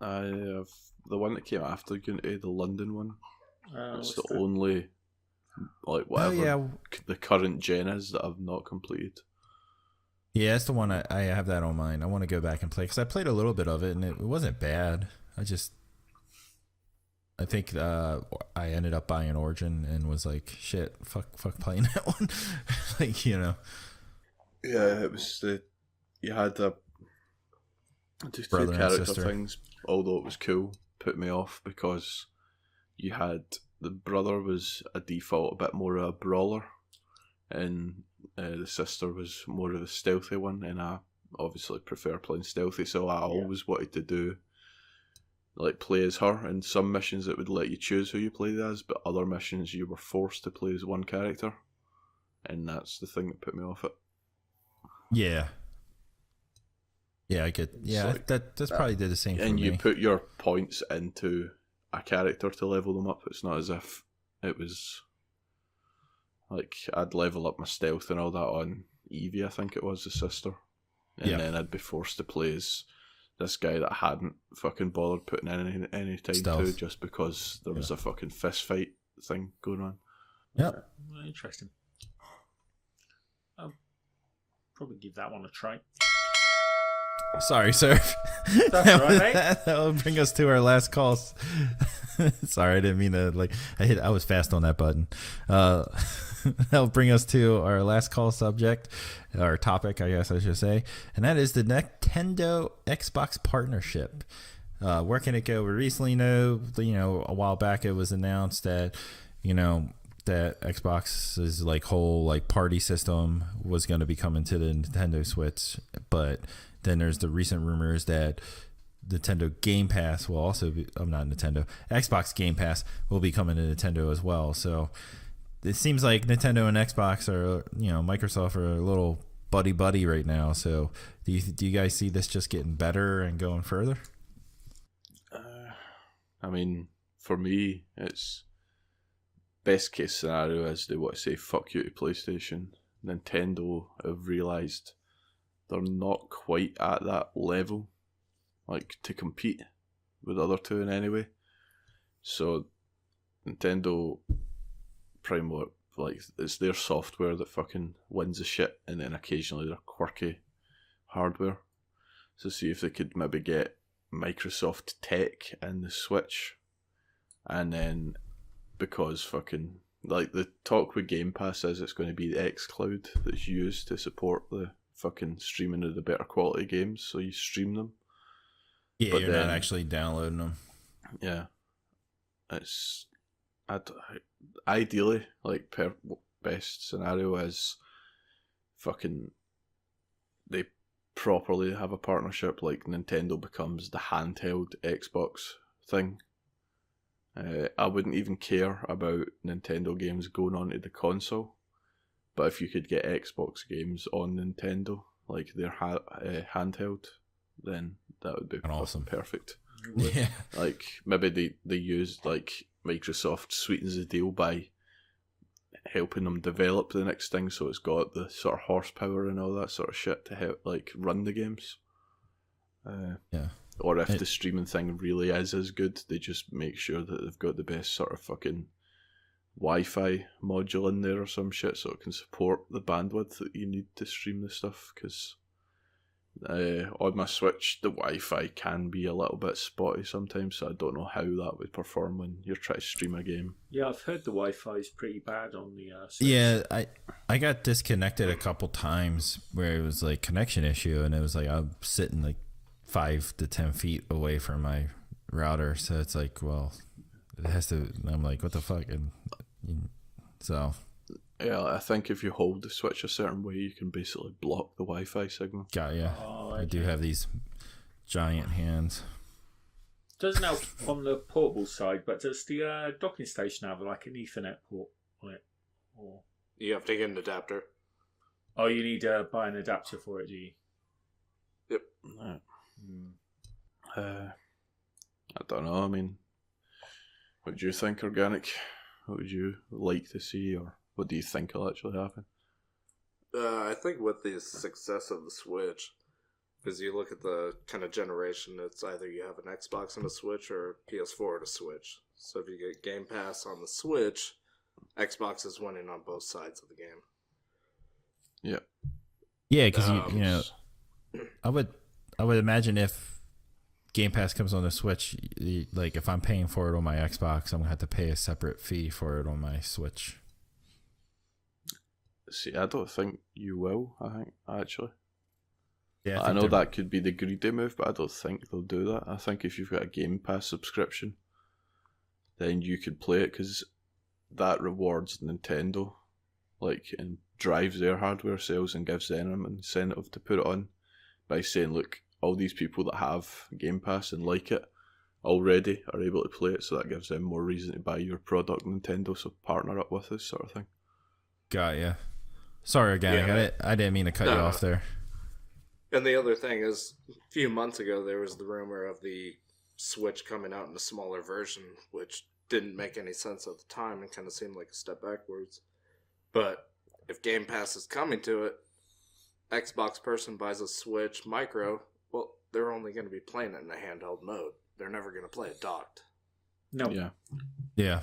I have the one that came after Unity, the London one. It's the that? only, like, whatever the current gen is that I've not completed. Yeah, that's the one I have that on mine. I want to go back and play, because I played a little bit of it and it wasn't bad. I think I ended up buying an Origin and was like, shit, fuck playing that one. Like, you know. Yeah, it was you had the two Brother and character sister things, although it was cool, put me off because you had the brother was a default a bit more of a brawler, and the sister was more of a stealthy one, and I obviously prefer playing stealthy, so I always wanted to do like play as her. In some missions it would let you choose who you played as, but other missions you were forced to play as one character, and that's the thing that put me off it. Yeah, I get. Yeah, like, that's probably did the same for me. And you put your points into a character to level them up. It's not as if it was like I'd level up my stealth and all that on Evie, I think it was, the sister, and then I'd be forced to play as this guy that I hadn't fucking bothered putting in any time Stealth. to, just because there was a fucking fist fight thing going on. Yep. Interesting. I'll probably give that one a try. Sorry, sir. That's all right, mate. That will bring us to our last calls. Sorry, I didn't mean to I was fast on that button. That'll bring us to our last call subject, or topic, I guess I should say, and that is the Nintendo Xbox partnership. Where can it go? We recently know, a while back it was announced that, that Xbox's whole party system was going to be coming to the Nintendo Switch, but then there's the recent rumors that Nintendo Game Pass will also be, Xbox Game Pass will be coming to Nintendo as well. So it seems like Nintendo and Xbox are, Microsoft are a little buddy right now. So do you guys see this just getting better and going further? For me, it's best case scenario is they want to say fuck you to PlayStation. Nintendo have realised they're not quite at that level, to compete with the other two in any way. So Nintendo pretty much, it's their software that fucking wins the shit, and then occasionally their quirky hardware. So see if they could maybe get Microsoft tech in the Switch, and then because fucking the talk with Game Pass is it's going to be the xCloud that's used to support the fucking streaming of the better quality games, so you stream them. Yeah, but you're not actually downloading them. Yeah, it's ideally best scenario is fucking they properly have a partnership, Nintendo becomes the handheld Xbox thing. I wouldn't even care about Nintendo games going onto the console, but if you could get Xbox games on Nintendo, their handheld, then that would be awesome. Perfect. Yeah. Maybe they use Microsoft sweetens the deal by helping them develop the next thing, so it's got the sort of horsepower and all that sort of shit to help run the games. Yeah. Or if the streaming thing really is as good, they just make sure that they've got the best sort of fucking Wi-Fi module in there or some shit, so it can support the bandwidth that you need to stream the stuff. Because on my Switch, the Wi-Fi can be a little bit spotty sometimes, so I don't know how that would perform when you're trying to stream a game. Yeah, I've heard the Wi-Fi is pretty bad on the Switch. Yeah, I got disconnected a couple times where it was connection issue, and it was I'm sitting 5 to 10 feet away from my router, so it's well, it has to. I'm what the fuck, and so. Yeah, I think if you hold the Switch a certain way, you can basically block the Wi-Fi signal. Yeah. Oh, okay. I do have these giant hands. Doesn't help on the portable side, but does the docking station have an Ethernet port on it? Or you have to get an adapter. Oh, you need to buy an adapter for it, do you? Yep. I don't know. What do you think, Organic? What would you like to see, or what do you think will actually happen? I think with the success of the Switch, because you look at the kind of generation, it's either you have an Xbox and a Switch or a PS4 and a Switch. So if you get Game Pass on the Switch, Xbox is winning on both sides of the game. Yeah. Yeah, because I would imagine if Game Pass comes on the Switch, if I'm paying for it on my Xbox, I'm gonna have to pay a separate fee for it on my Switch. See, I don't think you will. I think actually. Yeah, I know that could be the greedy move, but I don't think they'll do that. I think if you've got a Game Pass subscription, then you could play it because that rewards Nintendo, and drives their hardware sales and gives them an incentive to put it on by saying, look, all these people that have Game Pass and like it already are able to play it, so that gives them more reason to buy your product, Nintendo, so partner up with us, sort of thing. Got ya. Sorry, Organic, Yeah. I didn't mean to cut you off there. And the other thing is, a few months ago, there was the rumor of the Switch coming out in a smaller version, which didn't make any sense at the time and kind of seemed like a step backwards. But if Game Pass is coming to it, Xbox person buys a Switch Micro, well, they're only going to be playing it in a handheld mode. They're never going to play it docked. No. Yeah.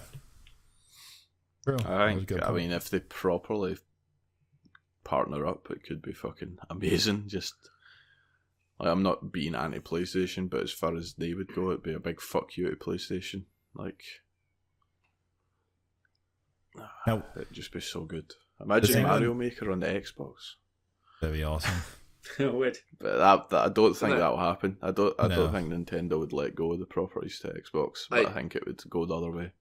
True. I think, if they properly partner up, it could be fucking amazing. Just, like, I'm not being anti-PlayStation, but as far as they would go, it'd be a big fuck you to PlayStation. Like, Now, it'd just be so good. Imagine Mario Maker on the Xbox. that'd be awesome. I would. But that I don't think that'll happen. I don't think Nintendo would let go of the properties to Xbox, but I think it would go the other way.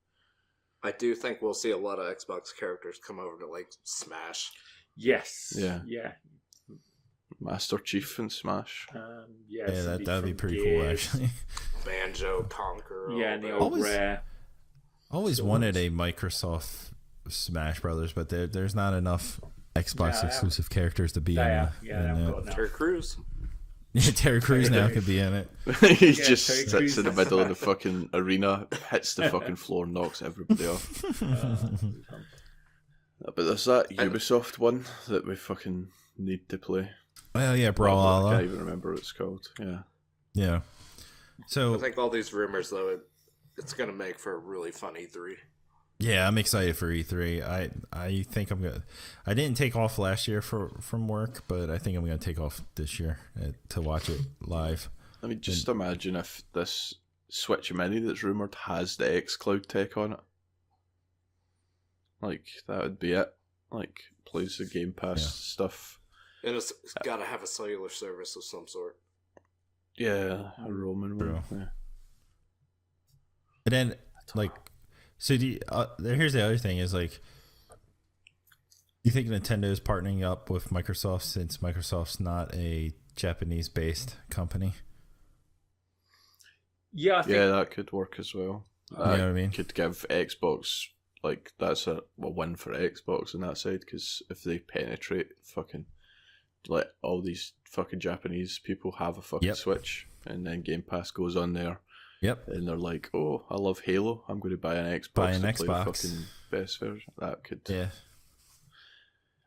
I do think we'll see a lot of Xbox characters come over to like Smash. Yes. Yeah. Yeah. Master Chief and Smash. Yeah, that'd be pretty cool, actually. Banjo, Conquer. Yeah, and the old Rare. Always wanted a Microsoft Smash Brothers, but there's not enough Xbox exclusive characters to be in it. Terry Crews. Yeah, Terry Crews now could be in it. He just sits in the middle of the fucking arena, hits the fucking floor, knocks everybody off. But there's that Ubisoft one that we fucking need to play. Well, yeah, Brawlhalla. I can't even remember what it's called. Yeah. Yeah. So I think all these rumors, though, it's going to make for a really fun E3. Yeah, I'm excited for E3. I think I'm gonna. I didn't take off last year from work, but I think I'm gonna take off this year to watch it live. I mean, just imagine if this Switch Mini that's rumored has the xCloud tech on it. Like, that would be it. Like, plays the Game Pass stuff. And it's got to have a cellular service of some sort. Yeah, a roaming one. Yeah. And then, like, so here's the other thing is, like, you think Nintendo is partnering up with Microsoft since Microsoft's not a Japanese-based company? Yeah, I think that could work as well. You know what I mean? Could give Xbox, like, that's a win for Xbox on that side, because if they penetrate fucking, like, all these fucking Japanese people have a fucking Switch, and then Game Pass goes on there. Yep. And they're like, oh, I love Halo. I'm going to buy an Xbox play the fucking best version. That could... Yeah.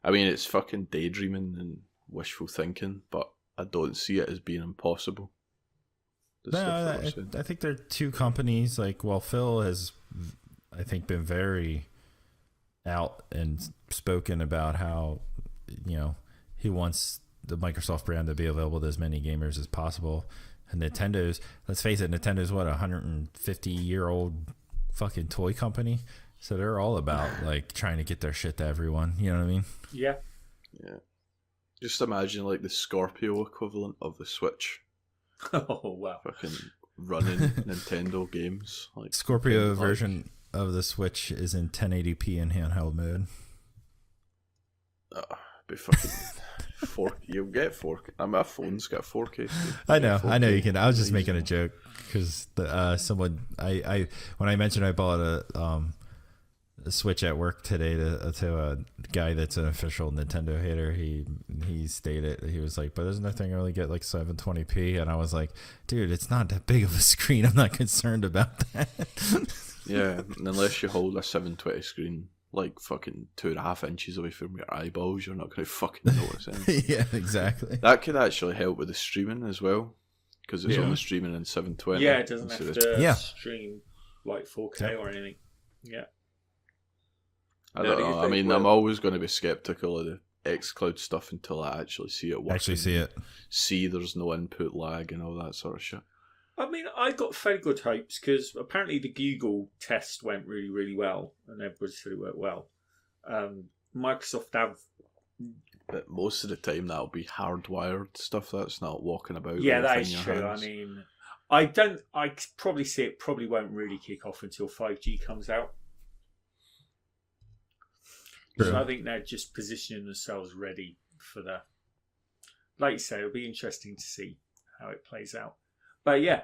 I mean, it's fucking daydreaming and wishful thinking, but I don't see it as being impossible. No, I think they're two companies. Like, well, Phil has, I think, been very out and spoken about how, you know, he wants the Microsoft brand to be available to as many gamers as possible. And Nintendo's, let's face it, Nintendo's what, 150-year-old fucking toy company? So they're all about, like, trying to get their shit to everyone. You know what I mean? Yeah. Yeah. Just imagine, like, the Scorpio equivalent of the Switch. Oh, wow. Fucking running Nintendo games. Like, Scorpio version of the Switch is in 1080p in handheld mode. Be fucking... 4K. You'll get 4K. I mean, my phone's got 4K. I know you can. I was just making a joke because someone when I mentioned I bought a Switch at work today to a guy that's an official Nintendo hater. He stated, he was like, but doesn't that thing only get like 720p? And I was like, dude, it's not that big of a screen. I'm not concerned about that. Yeah, unless you hold a 720 screen like fucking 2.5 inches away from your eyeballs, you're not going to fucking notice anything. Yeah, exactly. That could actually help with the streaming as well, because it's only streaming in 720. Yeah, it doesn't have to stream like 4K or anything. Yeah. I don't know. I mean, I'm always going to be skeptical of the xCloud stuff until I actually see it working. See there's no input lag and all that sort of shit. I mean, I got fairly good hopes because apparently the Google test went really, really well, and everybody said it worked well. Microsoft have, but most of the time that'll be hardwired stuff. That's not walking about. Yeah, that is true. Hands. I mean, I probably see it probably won't really kick off until 5G comes out. True. So I think they're just positioning themselves ready for that. Like you say, it'll be interesting to see how it plays out. But yeah,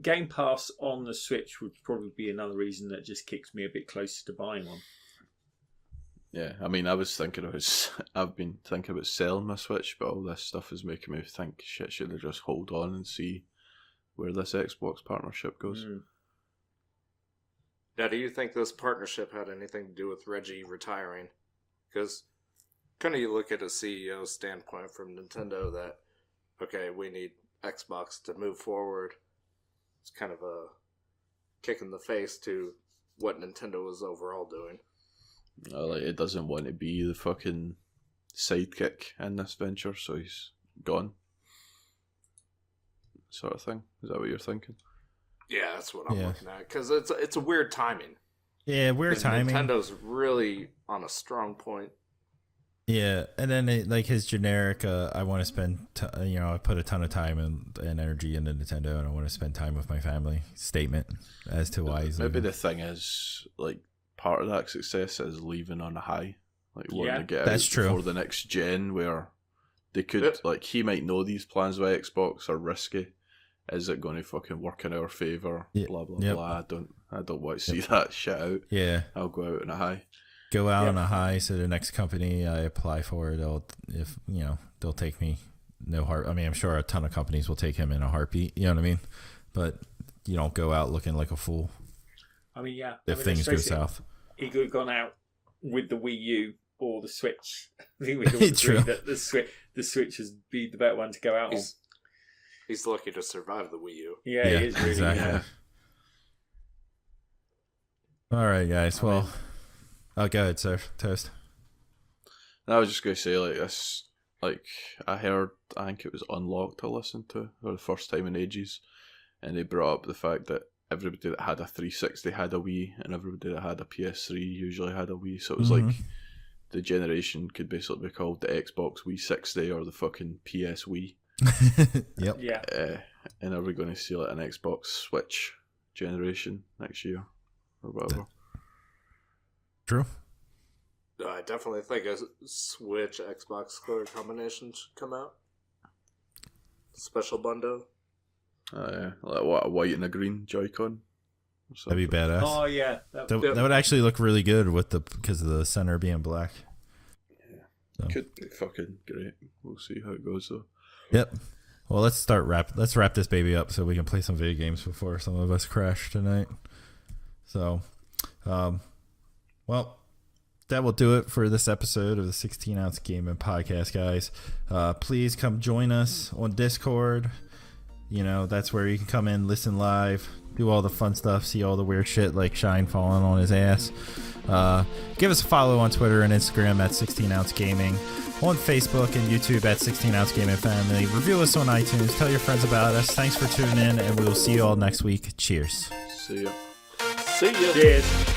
Game Pass on the Switch would probably be another reason that just kicks me a bit closer to buying one. Yeah, I mean, I've been thinking about selling my Switch, but all this stuff is making me think, shit, should I just hold on and see where this Xbox partnership goes? Now, do you think this partnership had anything to do with Reggie retiring? Because kind of you look at a CEO standpoint from Nintendo that, okay, we need Xbox to move forward. It's kind of a kick in the face to what Nintendo was overall doing. Like, it doesn't want to be the fucking sidekick in this venture, so he's gone. Sort of thing. Is that what you're thinking? Yeah, that's what I'm looking at. Because it's a weird timing. Yeah, weird timing. Nintendo's really on a strong point. Yeah, and then like his generic, I want to spend, I put a ton of time and energy into Nintendo, and I want to spend time with my family statement as to why he's Maybe leaving. the thing is, like, part of that success is leaving on a high. Like, wanting to get that's out true. before the next gen, where they could, like, he might know these plans with Xbox are risky. Is it going to fucking work in our favour? Yeah. Blah, blah, blah. I don't want to see that shit out. Yeah. I'll go out on a high. Go out on a high, so the next company I apply for, they'll take me. No heart. I mean, I'm sure a ton of companies will take him in a heartbeat. You know what I mean? But you don't go out looking like a fool. I mean, yeah. If things go south, he could have gone out with the Wii U or the Switch. I think we can all agree that the Switch has been the better one to go out on. He's lucky to survive the Wii U. Yeah, he is really. Exactly. Yeah. All right, guys. Well, go ahead, sir. Toast. I was just going to say, like, this, like, I think it was Unlocked I listened to for the first time in ages, and they brought up the fact that everybody that had a 360 had a Wii, and everybody that had a PS3 usually had a Wii, so it was like the generation could basically be called the Xbox Wii 60 or the fucking PS Wii. Yep. Yeah. And are we going to see like an Xbox Switch generation next year or whatever? True. I definitely think a Switch Xbox color combination should come out. Special bundle. Yeah, like what, a white and a green Joy-Con? That'd be badass. Oh yeah, that would actually look really good because of the center being black. Yeah, so. Could be fucking great. We'll see how it goes though. Yep. Well, let's wrap this baby up so we can play some video games before some of us crash tonight. So, well, that will do it for this episode of the 16-ounce gaming podcast, guys. Please come join us on Discord. You know, that's where you can come in, listen live, do all the fun stuff, see all the weird shit like Shine falling on his ass. Give us a follow on Twitter and Instagram at 16-ounce gaming. On Facebook and YouTube at 16-ounce gaming family. Review us on iTunes. Tell your friends about us. Thanks for tuning in, and we will see you all next week. Cheers. See ya. See ya. Cheers.